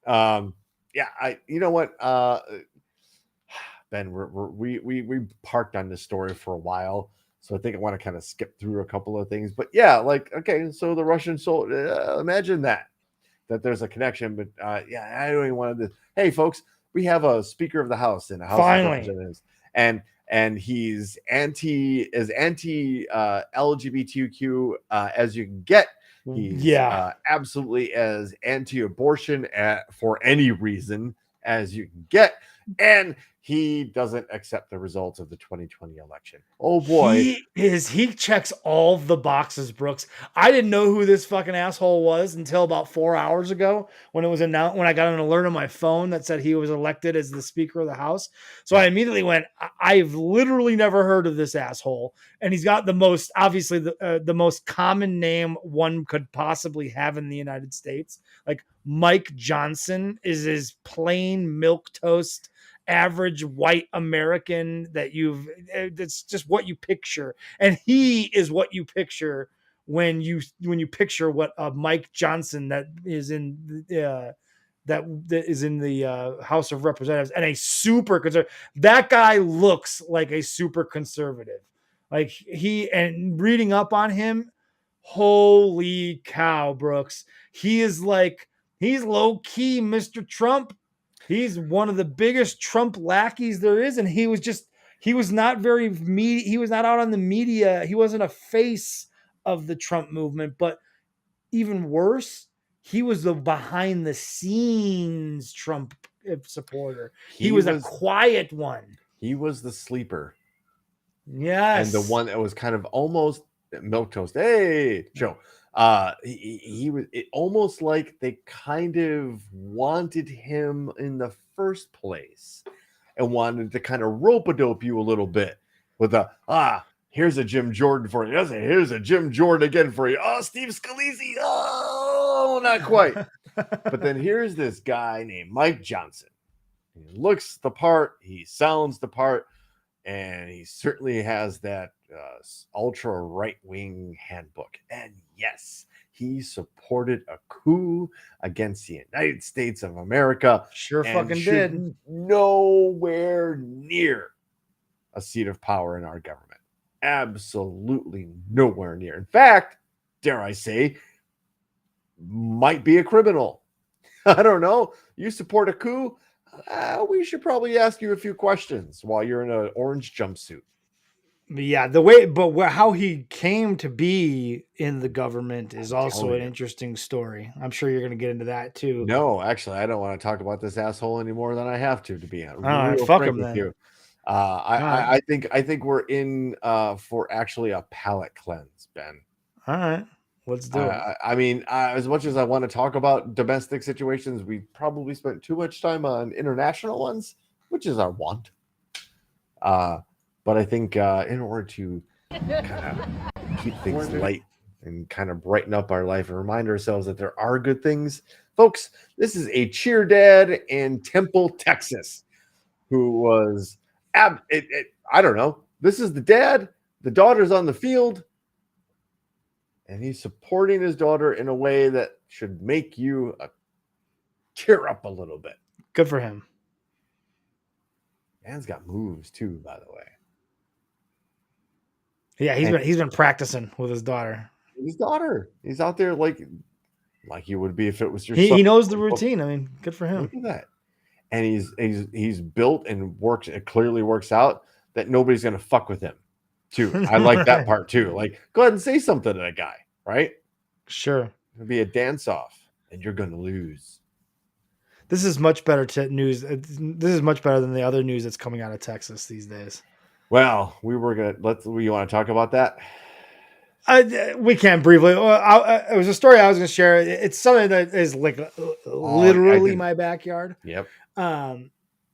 Thunderdome. You know what, Ben, we parked on this story for a while, so I think I want to kind of skip through a couple of things. But yeah, like, okay, so the Russian soldier, imagine that there's a connection. But I don't even want to. Hey, folks, we have a Speaker of the House in the House of Representatives, and he's anti LGBTQ as you can get. He's absolutely as anti-abortion for any reason as you can get, and he doesn't accept the results of the 2020 election. Oh boy, he checks all the boxes, Brooks. I didn't know who this fucking asshole was until about 4 hours ago when it was announced, when I got an alert on my phone that said he was elected as the Speaker of the House. So I immediately went, I've literally never heard of this asshole, and he's got the most, obviously the most common name one could possibly have in the United States. Like Mike Johnson is his plain milquetoast average white American that's just what you picture. And he is what you picture when you picture what Mike Johnson that is in the House of Representatives, and a super conservative. That guy looks like a super conservative. Like and reading up on him, holy cow, Brooks. He's low key Mr. Trump. He's one of the biggest Trump lackeys there is. And he was not very media. He was not out on the media. He wasn't a face of the Trump movement, but even worse, he was the behind the scenes Trump supporter. He was a quiet one. He was the sleeper. Yes. And the one that was kind of almost milquetoast. Hey, Joe. He was almost like they kind of wanted him in the first place and wanted to kind of rope-a-dope you a little bit with here's a Jim Jordan for you. Here's a Jim Jordan again for you. Oh, Steve Scalise. Oh, not quite. But then here's this guy named Mike Johnson. He looks the part. He sounds the part. And he certainly has that ultra right-wing handbook. And yes, he supported a coup against the United States of America. Sure fucking did. Nowhere near a seat of power in our government. Absolutely nowhere near. In fact, dare I say, might be a criminal. I don't know. You support a coup? We should probably ask you a few questions while you're in an orange jumpsuit. Yeah, how he came to be in the government is also an interesting story. I'm sure you're going to get into that too. No, actually, I don't want to talk about this asshole any more than I have to be honest. All right, fuck him then. I think we're in for actually a palate cleanse, Ben. All right. Let's do it. I mean, as much as I want to talk about domestic situations, we probably spent too much time on international ones, which is our want. But I think in order to kind of keep things light and kind of brighten up our life and remind ourselves that there are good things, folks, this is a cheer dad in Temple, Texas, who was, I don't know, this is the dad, the daughter's on the field, and he's supporting his daughter in a way that should make you tear up a little bit. Good for him. Man's got moves too, by the way. Yeah, he's been practicing with his daughter. His daughter. He's out there like he would be if it was your son. He knows the routine. I mean, good for him. Look at that. And he's built and works. It clearly works out that nobody's gonna fuck with him. Too. I like that part too. Like, go ahead and say something to that guy, right? Sure. It'll be a dance off, and you're gonna lose. This is much better news. This is much better than the other news that's coming out of Texas these days. Well, we were gonna you want to talk about that? We can briefly. It was a story I was going to share. It's something that is like literally my backyard. Yep.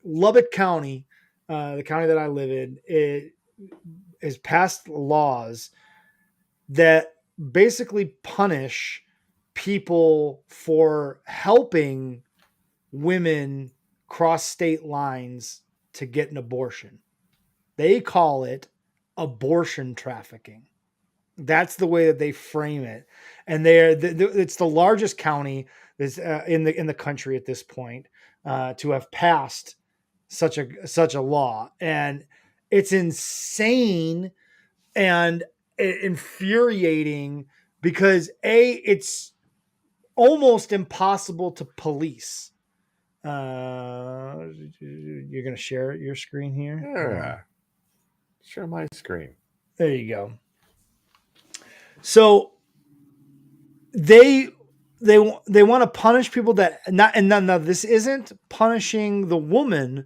Lubbock County, the county that I live in, it has passed laws that basically punish people for helping women cross state lines to get an abortion. They call it abortion trafficking. That's the way that they frame it, and it's the largest county that's in the country at this point to have passed such a law, and it's insane and infuriating because it's almost impossible to police. You're gonna share your screen here. Yeah. Share my screen. There you go. So they want to punish people that no, this isn't punishing the woman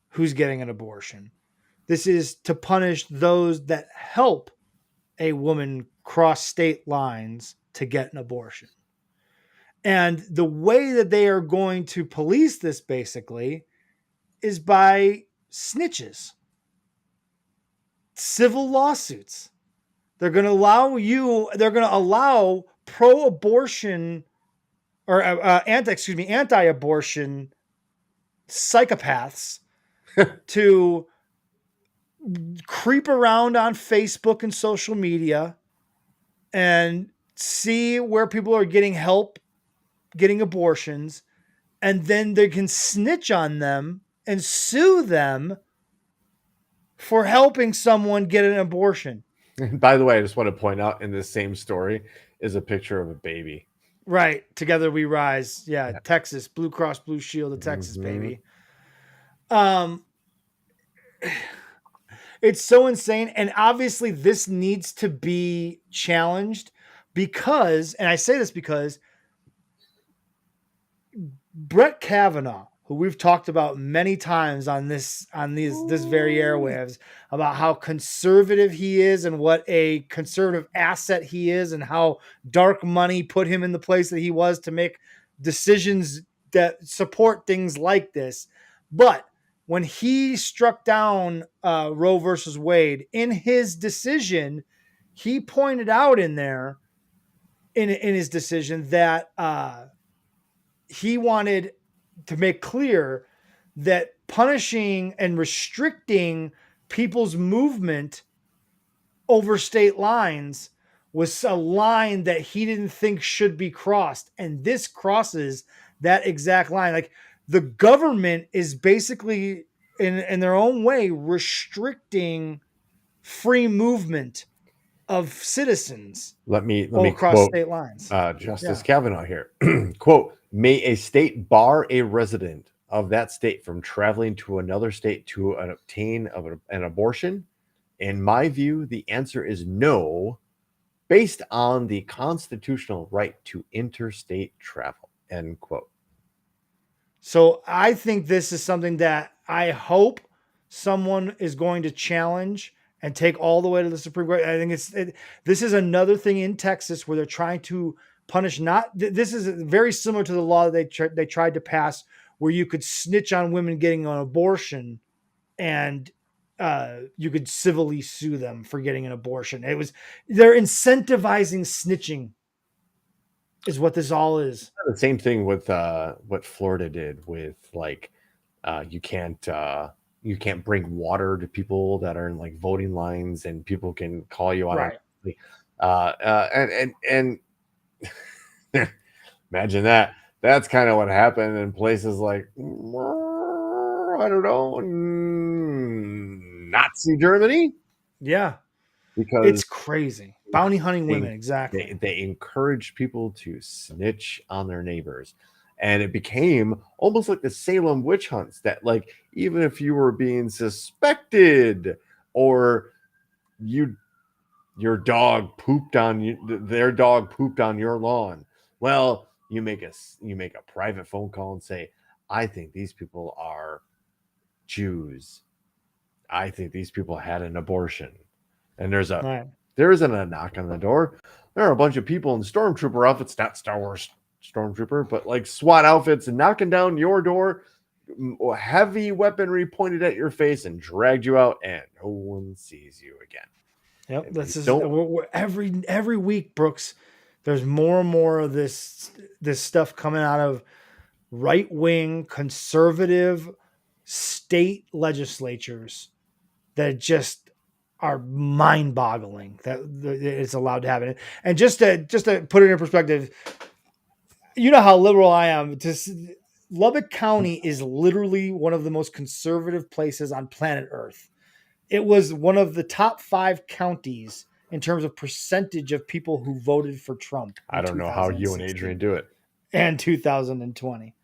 who's getting an abortion. This is to punish those that help a woman cross state lines to get an abortion. And the way that they are going to police this basically is by snitches, civil lawsuits. They're going to allow pro-abortion or anti-abortion psychopaths to creep around on Facebook and social media and see where people are getting help, getting abortions, and then they can snitch on them and sue them for helping someone get an abortion. And by the way, I just want to point out in this same story is a picture of a baby. Right. Together we rise. Yeah. Texas, Blue Cross Blue Shield of Texas, baby. It's so insane. And obviously this needs to be challenged because, and I say this because Brett Kavanaugh, who we've talked about many times on this very airwaves, about how conservative he is and what a conservative asset he is and how dark money put him in the place that he was to make decisions that support things like this. But when he struck down Roe versus Wade, in his decision, he pointed out in there, in his decision, that he wanted to make clear that punishing and restricting people's movement over state lines was a line that he didn't think should be crossed. And this crosses that exact line. Like, the government is basically in their own way restricting free movement of citizens. Let me across quote state lines. Justice Kavanaugh here. Quote, may a state bar a resident of that state from traveling to another state to obtain an abortion? In my view, the answer is no, based on the constitutional right to interstate travel. End quote. So I think this is something that I hope someone is going to challenge and take all the way to the Supreme Court. I think this is another thing in Texas where they're trying to punish. This is very similar to the law that they tried to pass, where you could snitch on women getting an abortion, and you could civilly sue them for getting an abortion. They're incentivizing snitching, is what this all is. The same thing with what Florida did with like you can't bring water to people that are in like voting lines, and people can call you on Right. it. And imagine that. That's kind of what happened in places like I don't know, Nazi Germany. Yeah, Because it's crazy. Bounty hunting women, exactly. they encouraged people to snitch on their neighbors, and it became almost like the Salem witch hunts, that like even if you were being suspected, or your dog pooped on you, their dog pooped on your lawn, well, you make a private phone call and say, I think these people are Jews, I think these people had an abortion, and there isn't a knock on the door. There are a bunch of people in stormtrooper outfits, not Star Wars stormtrooper, but like SWAT outfits, and knocking down your door, heavy weaponry pointed at your face, and dragged you out, and no one sees you again. Yep, this is every week, Brooks. There's more and more of this stuff coming out of right-wing conservative state legislatures that just are mind-boggling that it's allowed to happen. And just to put it in perspective, you know how liberal I am. Lubbock County is literally one of the most conservative places on planet Earth. It was one of the top 5 counties in terms of percentage of people who voted for Trump. I don't know how you and Adrian do it. And 2020.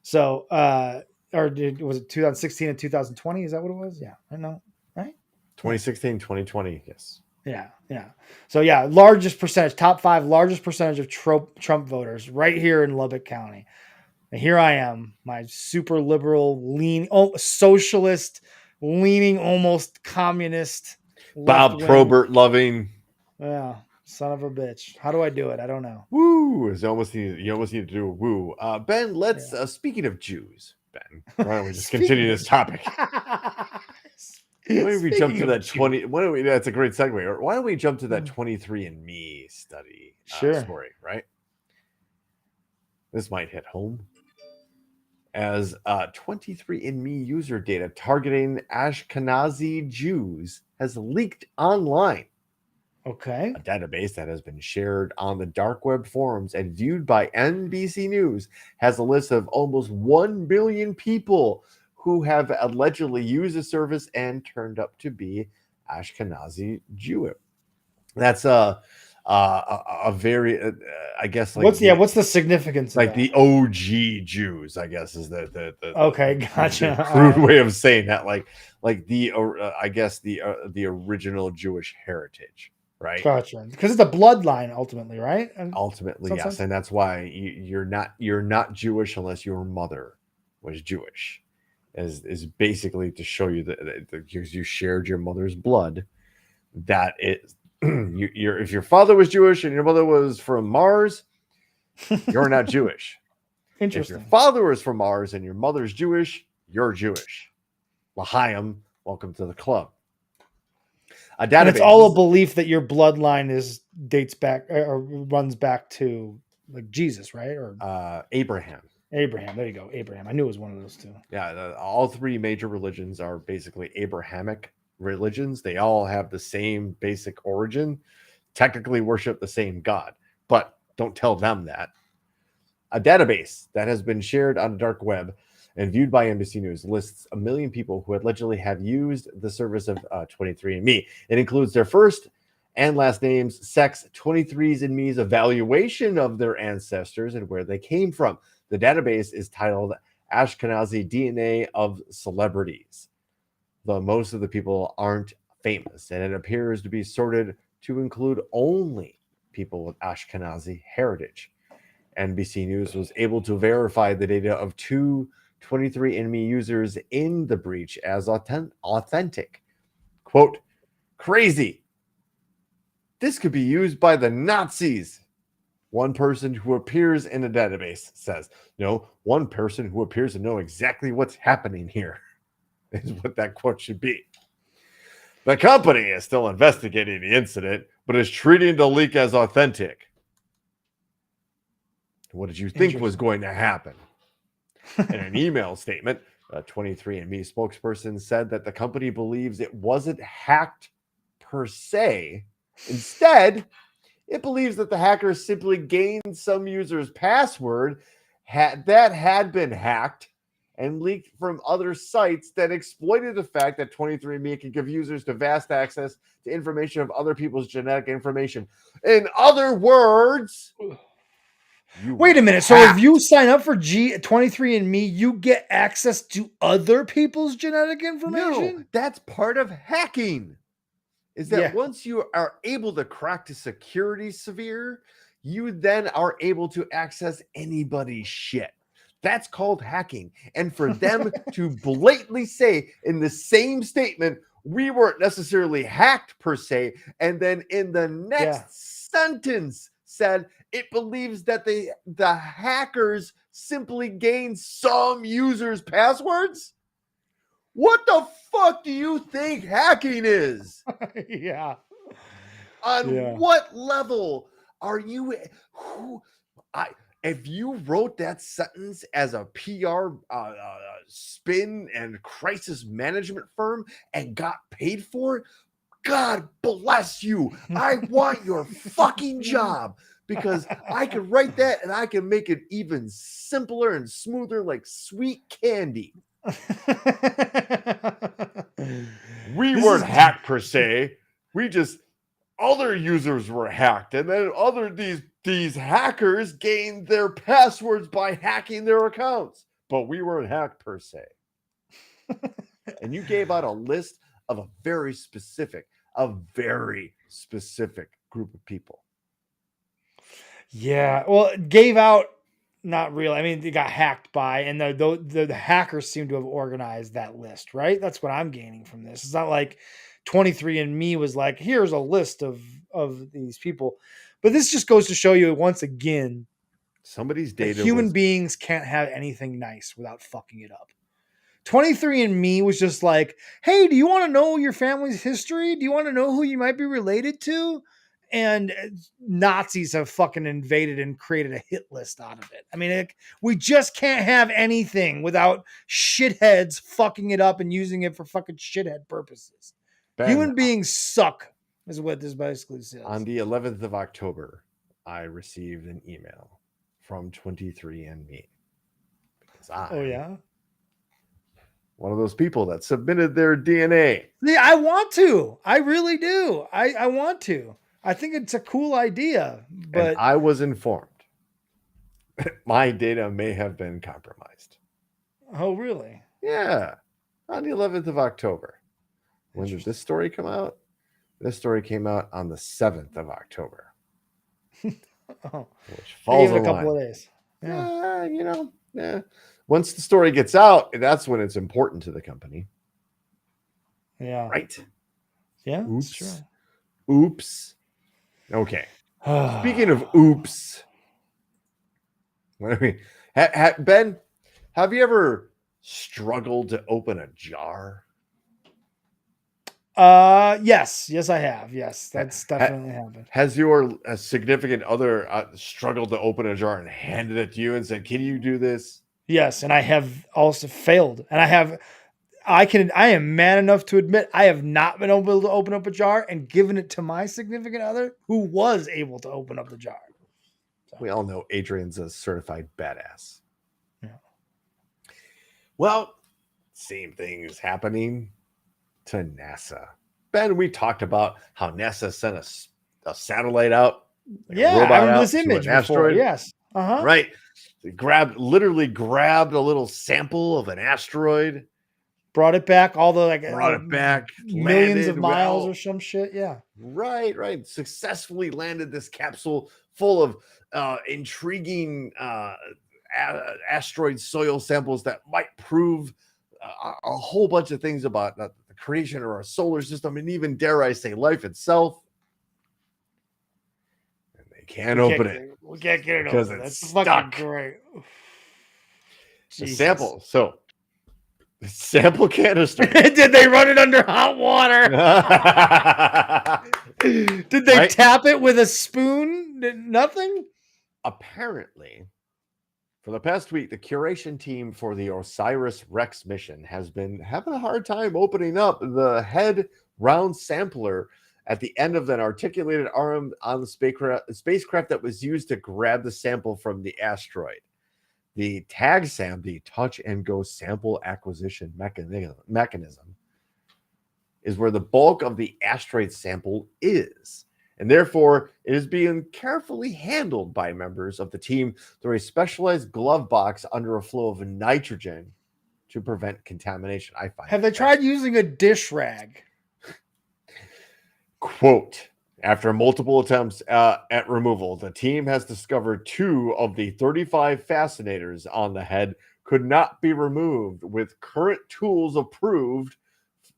So, was it 2016 and 2020? Is that what it was? Yeah, I know. Right? 2016, 2020. Yes. Yeah. So yeah, largest percentage, top 5 largest percentage of Trump voters right here in Lubbock County. And here I am, my super liberal, socialist, leaning, almost communist, Bob Probert loving. Yeah, son of a bitch. How do I do it? I don't know. Woo! You almost need to do a woo. Ben, let's speaking of Jews, Ben, why don't we just continue this topic? Why don't we jump to that 20? That's a great segue. Why don't we jump to that 23andMe study story, right? This might hit home, as 23andMe user data targeting Ashkenazi Jews has leaked online. Okay. A database that has been shared on the dark web forums and viewed by NBC News has a list of almost 1 billion people who have allegedly used the service and turned up to be Ashkenazi Jew. That's a very, I guess, like what's the significance? Like of the OG Jews, I guess, is the okay, gotcha. The crude way of saying that, like the I guess the original Jewish heritage, right? Gotcha. Because it's a bloodline, ultimately, right? Ultimately, yes, and that's why you're not Jewish unless your mother was Jewish. Is basically to show you that because you shared your mother's blood, that is if your father was Jewish and your mother was from Mars, you're not Jewish. Interesting. If your father was from Mars and your mother's Jewish, you're Jewish. L'chaim, welcome to the club. A database. And it's all a belief that your bloodline dates back or runs back to like Jesus, right? Or Abraham. Abraham. There you go. Abraham. I knew it was one of those two. Yeah, all 3 major religions are basically Abrahamic religions. They all have the same basic origin, technically worship the same God, but don't tell them that. A database that has been shared on the dark web and viewed by NBC News lists 1 million people who allegedly have used the service of 23andMe. It includes their first and last names, sex, 23andMe's evaluation of their ancestors, and where they came from. The database is titled Ashkenazi DNA of Celebrities. Though most of the people aren't famous, and it appears to be sorted to include only people with Ashkenazi heritage. NBC News was able to verify the data of 2 23andMe users in the breach as authentic. Quote, Crazy. This could be used by the Nazis. One person who appears in a database says, no, one person who appears to know exactly what's happening here is what that quote should be. The company is still investigating the incident, but is treating the leak as authentic. What did you think was going to happen? In an email statement, a 23andMe spokesperson said that the company believes it wasn't hacked per se. Instead, it believes that the hackers simply gained some user's password that had been hacked and leaked from other sites that exploited the fact that 23andMe can give users to vast access to information of other people's genetic information. In other words, wait a minute. So if you sign up for 23andMe, you get access to other people's genetic information? No, that's part of hacking. Is that once you are able to crack the security sphere, you then are able to access anybody's shit. That's called hacking. And for them to blatantly say in the same statement, we weren't necessarily hacked per se, and then in the next sentence said it believes that the hackers simply gained some users' passwords? What the fuck do you think hacking is? On what level are you? If you wrote that sentence as a PR spin and crisis management firm and got paid for it, God bless you. I want your fucking job, because I can write that and I can make it even simpler and smoother like sweet candy. We weren't hacked per se. We just, other users were hacked, and then these hackers gained their passwords by hacking their accounts, but we weren't hacked per se. And you gave out a list of a very specific group of people. Yeah, well, it gave out, not real. I mean, they got hacked by, and the hackers seem to have organized that list, right? That's what I'm gaining from this. It's not like 23andMe was like, here's a list of these people. But this just goes to show you once again, somebody's data. Human beings can't have anything nice without fucking it up. 23andMe was just like, hey, do you want to know your family's history? Do you want to know who you might be related to? And Nazis have fucking invaded and created a hit list out of it. I mean, we just can't have anything without shitheads fucking it up and using it for fucking shithead purposes. Ben, human beings suck, is what this basically says. On the 11th of October, I received an email from 23andMe. One of those people that submitted their DNA. Yeah, I want to. I really do. I want to. I think it's a cool idea, but and I was informed my data may have been compromised. Oh, really? Yeah. On the 11th of October. When did this story come out? This story came out on the 7th of October. Which falls a couple of days. Yeah. Once the story gets out, that's when it's important to the company. Yeah. Right? Yeah. Oops. Sure. Oops. Okay. Speaking of oops, Ben, have you ever struggled to open a jar? Yes, I have. Yes, that's definitely happened. Has your significant other struggled to open a jar and handed it to you and said, "Can you do this?" Yes, and I have also failed, and I am man enough to admit I have not been able to open up a jar and given it to my significant other who was able to open up the jar. So. We all know Adrian's a certified badass. Yeah. Well, same thing is happening to NASA. Ben, we talked about how NASA sent a satellite out. I remember this image before. Asteroid. Yes. Right. They literally grabbed a little sample of an asteroid. Brought it back, millions of miles or some shit. Yeah. Right. Successfully landed this capsule full of intriguing asteroid soil samples that might prove a whole bunch of things about the creation of our solar system, and even, dare I say, life itself. And they can't open it. We can't get it because open. it's That's fucking stuck. great. The Jesus. sample. So, the sample canister. Did they run it under hot water? Did they tap it with a spoon? Nothing? Apparently, for the past week, the curation team for the OSIRIS-REx mission has been having a hard time opening up the head round sampler at the end of an articulated arm on the spacecraft that was used to grab the sample from the asteroid. The TAGSAM, the Touch and Go Sample Acquisition Mechanism, is where the bulk of the asteroid sample is. And therefore, it is being carefully handled by members of the team through a specialized glove box under a flow of nitrogen to prevent contamination. Have they tried using a dish rag? Quote, after multiple attempts at removal, the team has discovered 2 of the 35 fascinators on the head could not be removed with current tools approved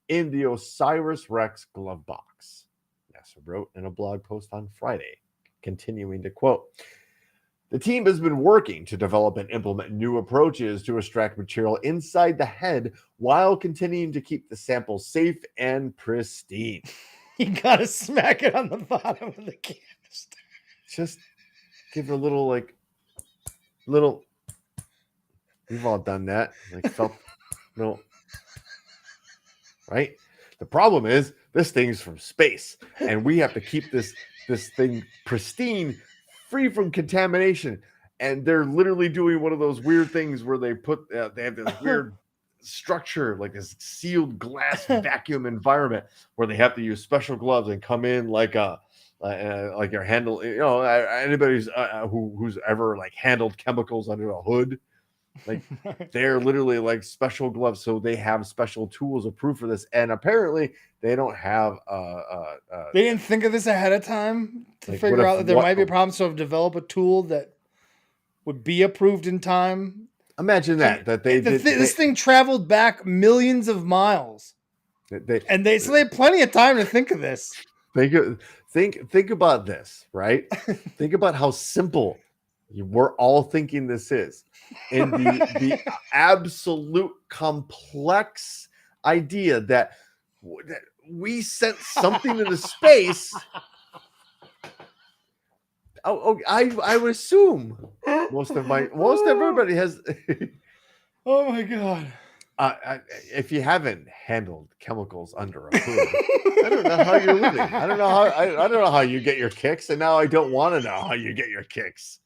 in the OSIRIS-REx glove box. NASA wrote in a blog post on Friday, continuing to quote, the team has been working to develop and implement new approaches to extract material inside the head while continuing to keep the sample safe and pristine. You gotta smack it on the bottom of the canister. Just give it a little, we've all done that. Felt, right? The problem is this thing's from space, and we have to keep this thing pristine, free from contamination. And they're literally doing one of those weird things where they have this weird structure, like this sealed glass vacuum environment, where they have to use special gloves and come in like your handle. Anybody's who's ever handled chemicals under a hood. They're literally like special gloves, so they have special tools approved for this. And apparently, they don't have. They didn't think of this ahead of time to figure out that there might be a problem. So develop a tool that would be approved in time. Imagine that this thing traveled back millions of miles, and they had plenty of time to think of this. Think about this, right? Think about how simple we're all thinking this is, and the absolute complex idea that we sent something into space. I would assume most everybody has. Oh my god! If you haven't handled chemicals under a hood, I don't know how you're living. I don't know how you get your kicks, and now I don't want to know how you get your kicks.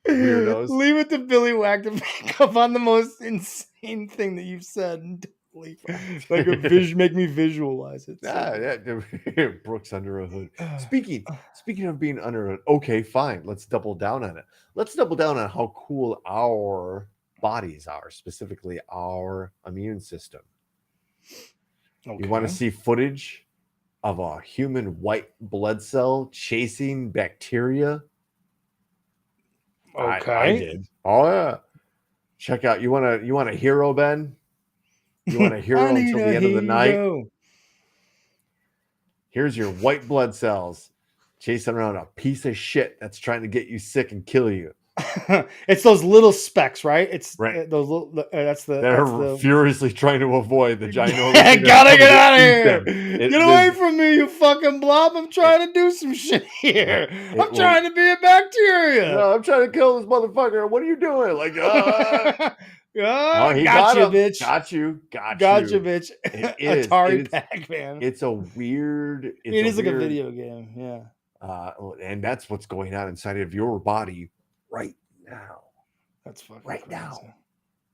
Weirdos. Leave it to Billy Whack to pick up on the most insane thing that you've said. Make me visualize it. Yeah. Brooks under a hood. Speaking of being under a hood, okay, fine. Let's double down on it. Let's double down on how cool our bodies are, specifically our immune system. Okay. You want to see footage of a human white blood cell chasing bacteria? Okay. I did. Oh yeah. Check out. You want a hero, Ben? You want a hero until the end of the night? Here's your white blood cells chasing around a piece of shit that's trying to get you sick and kill you. It's those little specks, right? It's right. Those little. They're furiously trying to avoid the ginormous. Gotta get out of here! Get away from me, you fucking blob! I'm trying to do some shit here. I'm trying to be a bacteria. No, I'm trying to kill this motherfucker. What are you doing? Got you, bitch. Got you, bitch. Atari Pac-Man. It's a weird. It is like a video game, yeah. And that's what's going on inside of your body right now. That's fucking right crazy. now.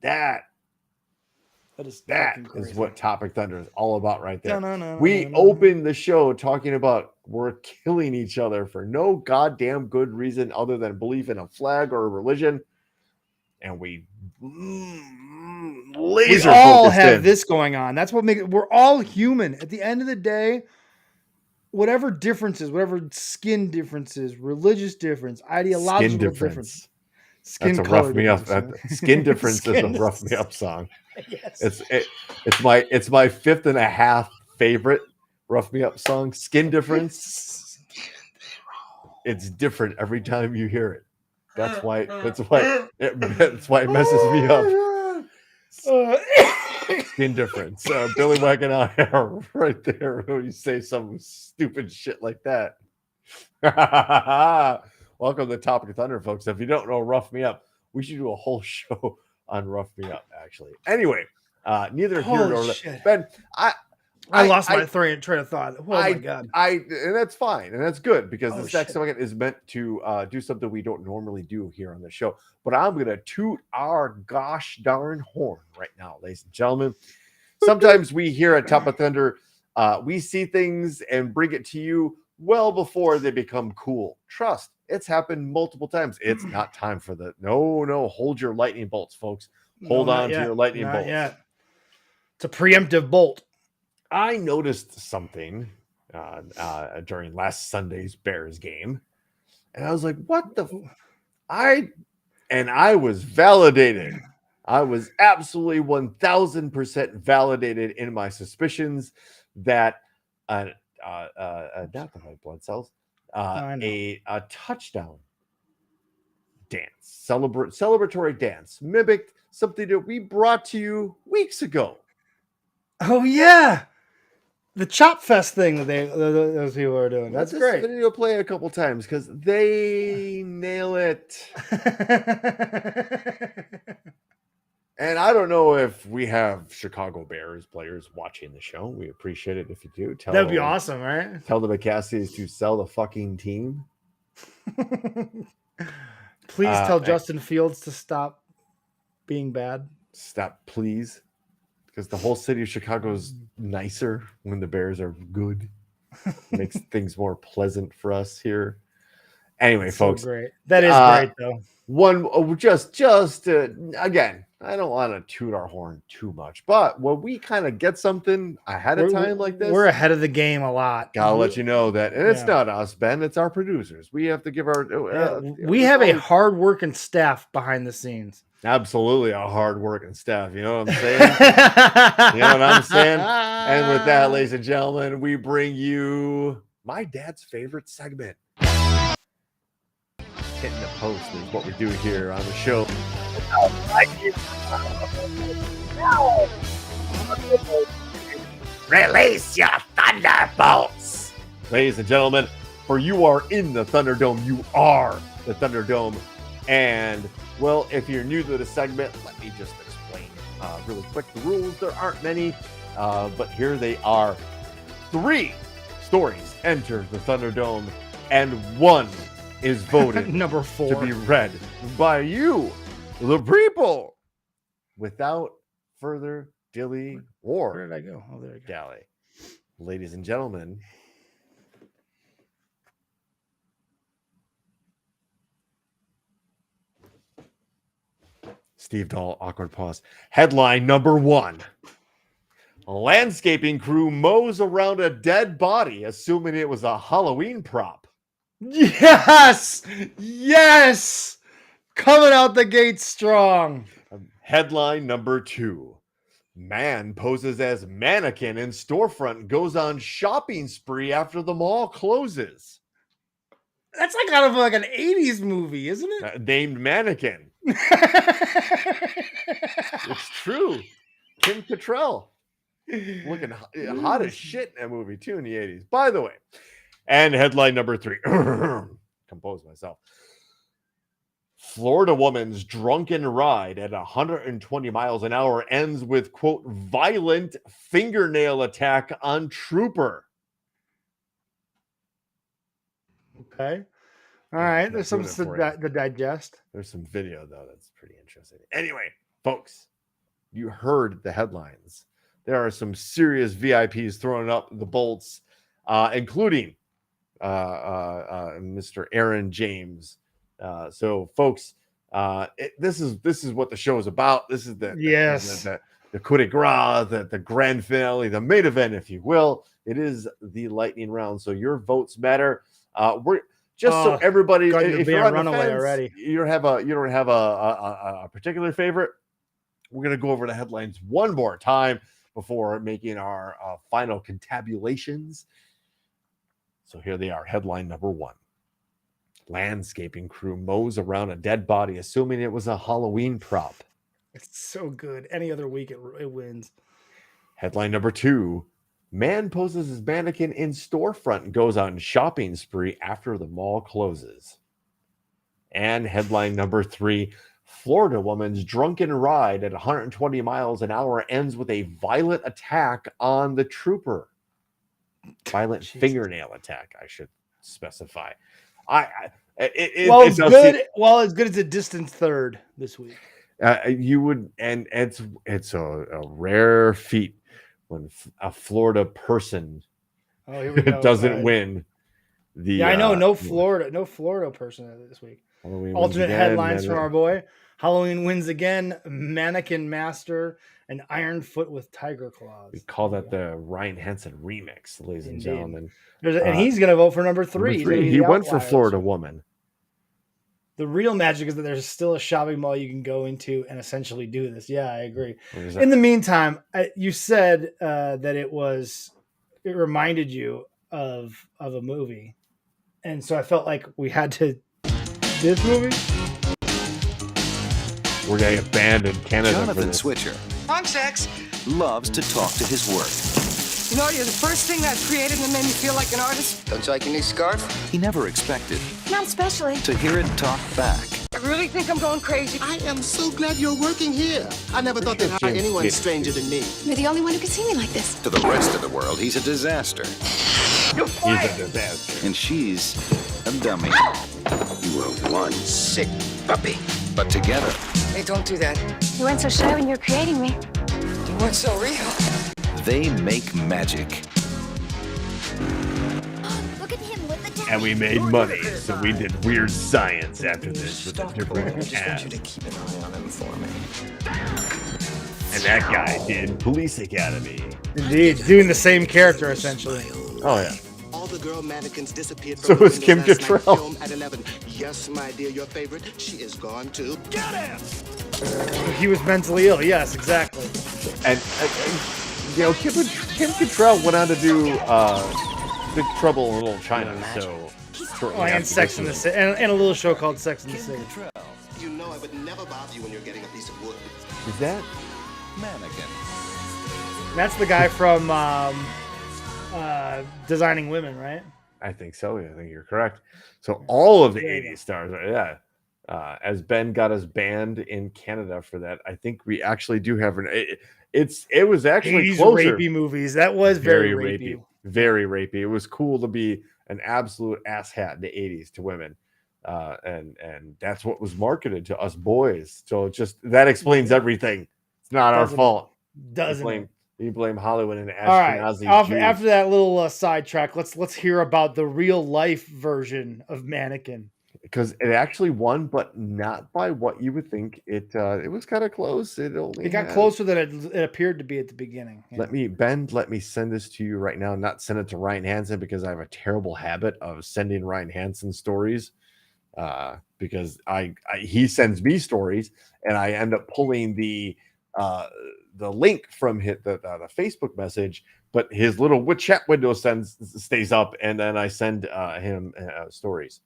That is what Topic Thunder is all about right there. We opened the show talking about we're killing each other for no goddamn good reason other than belief in a flag or a religion. And we all have this going on. That's what makes it. We're all human. At the end of the day, whatever differences, whatever skin differences, religious difference, ideological difference, Skin That's a color rough me up. difference. Skin difference is a Skin- rough me up song. Yes. It's my 5.5 favorite rough me up song. Skin difference. It's different every time you hear it. That's why it messes me up. Skin difference. Billy wagging our hair right there when you say some stupid shit like that. Welcome to Topic of Thunder, folks. If you don't know Rough Me Up, we should do a whole show on Rough Me Up, actually. Anyway, neither here nor there. Ben, I lost my train of thought. Oh my god! And that's fine, and that's good because this next shit. segment is meant to do something we don't normally do here on the show. But I'm gonna toot our gosh darn horn right now, ladies and gentlemen. Sometimes we here at Top of Thunder, we see things and bring it to you well before they become cool. Trust, it's happened multiple times. It's not time for the no. Hold your lightning bolts, folks. Hold on to your lightning bolts. Yet. It's a preemptive bolt. I noticed something during last Sunday's Bears game, and I was like, "What the?" I was validated. I was absolutely 1,000% validated in my suspicions that not the white blood cells, a touchdown dance, celebratory dance mimicked something that we brought to you weeks ago. Oh yeah. The Chop Fest thing that those people are doing. That's great. Video play a couple times because they nail it. And I don't know if we have Chicago Bears players watching the show. We appreciate it if you do. That'd be awesome, right? Tell the McCassies to sell the fucking team. Please tell Justin Fields to stop being bad. Stop, please. Because the whole city of Chicago is nicer when the Bears are good. Makes things more pleasant for us here. Anyway, folks. So great. That is great, though. Again, I don't want to toot our horn too much, but when we kind of get something ahead of time like this, we're ahead of the game a lot. Gotta let you know that, and it's not us, Ben. It's our producers. We have to give our. We have a hard-working staff behind the scenes. Absolutely a hard-working staff. You know what I'm saying? You know what I'm saying? And with that, ladies and gentlemen, we bring you my dad's favorite segment. Hitting the post is what we do here on the show. Release your thunderbolts, ladies and gentlemen. For you are in the Thunderdome. You are the Thunderdome. And well, if you're new to the segment, let me just explain really quick the rules. There aren't many, but here they are. 3 stories enter the Thunderdome, and 1 is voted number 4 to be read by you, the people. Without further dilly or where did I go? Oh, there I go. Dally, ladies and gentlemen. Steve Dahl, awkward pause. Headline number 1. A landscaping crew mows around a dead body, assuming it was a Halloween prop. Yes! Yes! Coming out the gate strong. Headline number 2. Man poses as mannequin in storefront, goes on shopping spree after the mall closes. That's like out of like an 80s movie, isn't it? Named Mannequin. It's true. Kim Cattrall. Looking hot as shit in that movie, too, in the 80s. By the way. And headline number 3. Compose myself. Florida woman's drunken ride at 120 miles an hour ends with, quote, violent fingernail attack on trooper. Okay. All right. There's some to digest. There's some video, though, that's pretty interesting. Anyway, folks, you heard the headlines. There are some serious VIPs throwing up the bolts, including Mr. Aaron James. So, folks, this is what the show is about. This is the coup de grace, the grand finale, the main event, if you will. It is the lightning round, so your votes matter. Just so everybody, God, you're if being you're on the runaway fence, already. you don't have a particular favorite. We're gonna go over the headlines one more time before making our final contabulations. So here they are. Headline number 1. Landscaping crew mows around a dead body, assuming it was a Halloween prop. It's so good. Any other week, it wins. Headline number 2. Man poses as mannequin in storefront and goes on shopping spree after the mall closes. And headline number 3. Florida woman's drunken ride at 120 miles an hour ends with a violent attack on the trooper. Violent fingernail attack, I should specify. It's good. Well, as good as a distant third this week. You would, and it's a rare feat when a Florida person doesn't win. I know no Florida person this week. Halloween Alternate headlines from our boy: Halloween wins again. Mannequin master and Iron Foot with tiger claws. We call that the Ryan Hansen remix, ladies and gentlemen. And he's going to vote for number 3. He went for Florida woman. The real magic is that there's still a shopping mall you can go into and essentially do this. Yeah, I agree. In the meantime, you said that it reminded you of a movie, and so I felt like we had to. This movie? We're gonna get banned in Canada. Jonathan Switcher, on sex, loves to talk to his work. You know, you're the first thing that created and made me feel like an artist. Don't you like your new scarf? He never expected Not especially. to hear it talk back. I really think I'm going crazy. I am so glad you're working here. I never thought they'd hire anyone stranger than me. You're the only one who can see me like this. To the rest of the world, he's a disaster. You're fired. He's a disaster. And she's a dummy. You were one sick puppy. But together, Hey, don't do that. You weren't so shy when you were creating me. You weren't so real. they make magic. Look at him with the And we made money, so we did weird science after this with a different cast. to keep an eye on him for me. And that guy did Police Academy. Indeed, doing the same character essentially. Oh yeah. All the girl mannequins disappeared So from is Kim last night's Cattrall. film at 11. Yes, my dear, your favorite. She is gone too. Get him! He was mentally ill. Yes, exactly. And you know, Kim Cattrall went on to do Big Trouble in Little China. So shortly And after Sex this in the was- City, and a little show called Sex in the City. You know I would never bother you when you're getting a piece of wood. Is that? Mannequin. That's the guy from Designing Women, right? I think so. I think you're correct. So all of the There you go. 80s stars, yeah. As Ben got us banned in Canada for that, I think we actually do have an. It was actually 80s closer. rapey movies. That was very rapey. Very rapey. It was cool to be an absolute asshat in the 80s to women, and that's what was marketed to us boys. So just that explains everything. It's not our fault. Doesn't it? You blame Hollywood and All right. Ashkenazi Jews. After that little sidetrack, let's hear about the real life version of Mannequin. Because it actually won, but not by what you would think. It was kind of close. It got closer than it appeared to be at the beginning. Yeah. Let me send this to you right now. Not send it to Ryan Hansen because I have a terrible habit of sending Ryan Hansen stories. Because he sends me stories and I end up pulling the link from the Facebook message, but his little chat window stays up, and then I send him stories.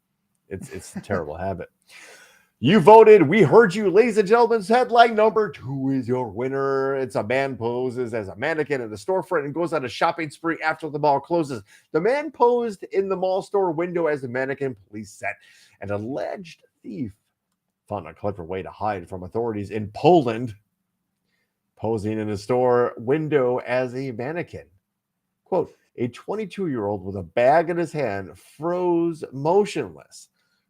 It's a terrible habit. You voted. We heard you, ladies and gentlemen. Headline number 2 is your winner. It's a man poses as a mannequin in the storefront and goes on a shopping spree after the mall closes. The man posed in the mall store window as a mannequin, police said. An alleged thief found a clever way to hide from authorities in Poland, posing in a store window as a mannequin. Quote, a 22-year-old with a bag in his hand froze motionless,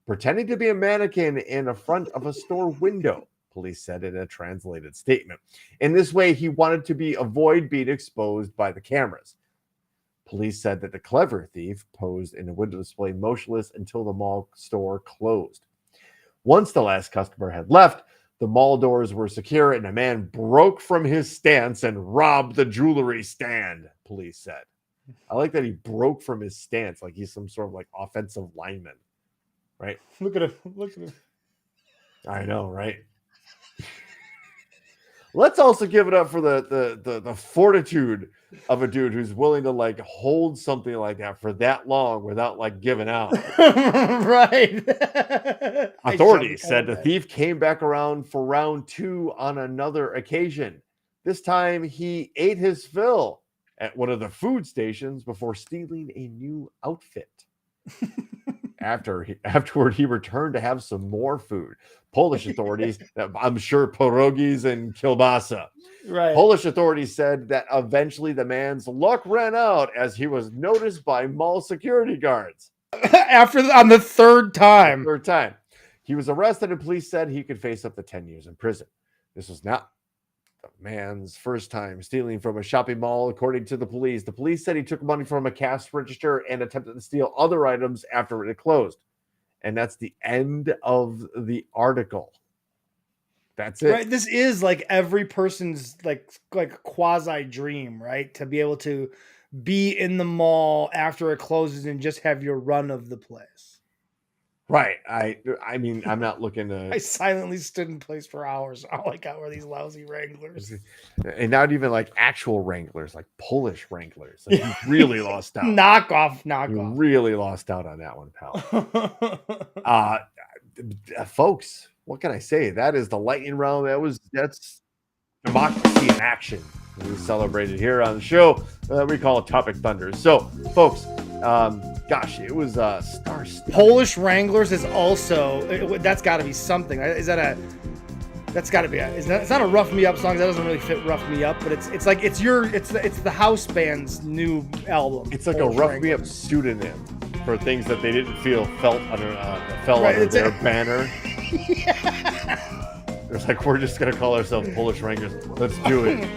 pretending to be a mannequin in the front of a store window, police said in a translated statement. In this way, he wanted to avoid being exposed by the cameras. Police said that the clever thief posed in a window display motionless until the mall store closed. Once the last customer had left, the mall doors were secure and a man broke from his stance and robbed the jewelry stand, police said. I like that he broke from his stance like he's some sort of like offensive lineman. right? Look at him. Look at him. I know, right? Let's also give it up for the fortitude of a dude who's willing to like hold something like that for that long without like giving out. Right. Authorities said the thief came back around for round 2 on another occasion. This time he ate his fill at one of the food stations before stealing a new outfit. Afterward, he returned to have some more food. Polish authorities, I'm sure pierogies and kielbasa. Right. Polish authorities said that eventually the man's luck ran out as he was noticed by mall security guards. On the third time. He was arrested and police said he could face up to 10 years in prison. This was not the man's first time stealing from a shopping mall, according to the police. The police said he took money from a cash register and attempted to steal other items after it had closed. And that's the end of the article. That's it. Right. This is like every person's like quasi dream, right? To be able to be in the mall after it closes and just have your run of the place. Right. I mean, I'm not looking to. I silently stood in place for hours. All I got were these lousy Wranglers. And not even like actual Wranglers, like Polish Wranglers. Like you really lost out. Knockoff. You really lost out on that one, pal. Folks, what can I say? That is the lightning round. That's democracy in action. We celebrated here on the show. We call it Topic Thunder. So, folks, gosh, it was star. Polish Wranglers is also that's got to be something. Is that a? That's got to be. It's not a Rough Me Up song. That doesn't really fit Rough Me Up, but it's the house band's new album. It's like Polish a Rough Me Up pseudonym for things that they didn't feel fell under their banner. It's like, we're just gonna call ourselves Polish Wranglers. Let's do it.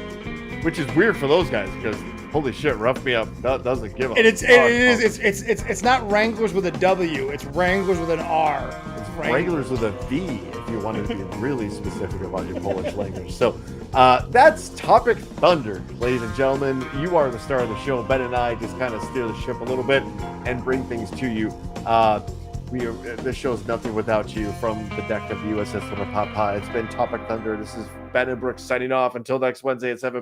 Which is weird for those guys because holy shit, Rough Me Up doesn't give a. It's not Wranglers with a W. It's Wranglers with an R. It's Wranglers with a V. If you wanted to be really specific about your Polish language. So that's Topic Thunder, ladies and gentlemen. You are the star of the show. Ben and I just kind of steer the ship a little bit and bring things to you. This show's nothing without you. From the deck of the USS Thunderpapa, it's been Topic Thunder. This is Ben and Brooks signing off until next Wednesday at 7 p.m.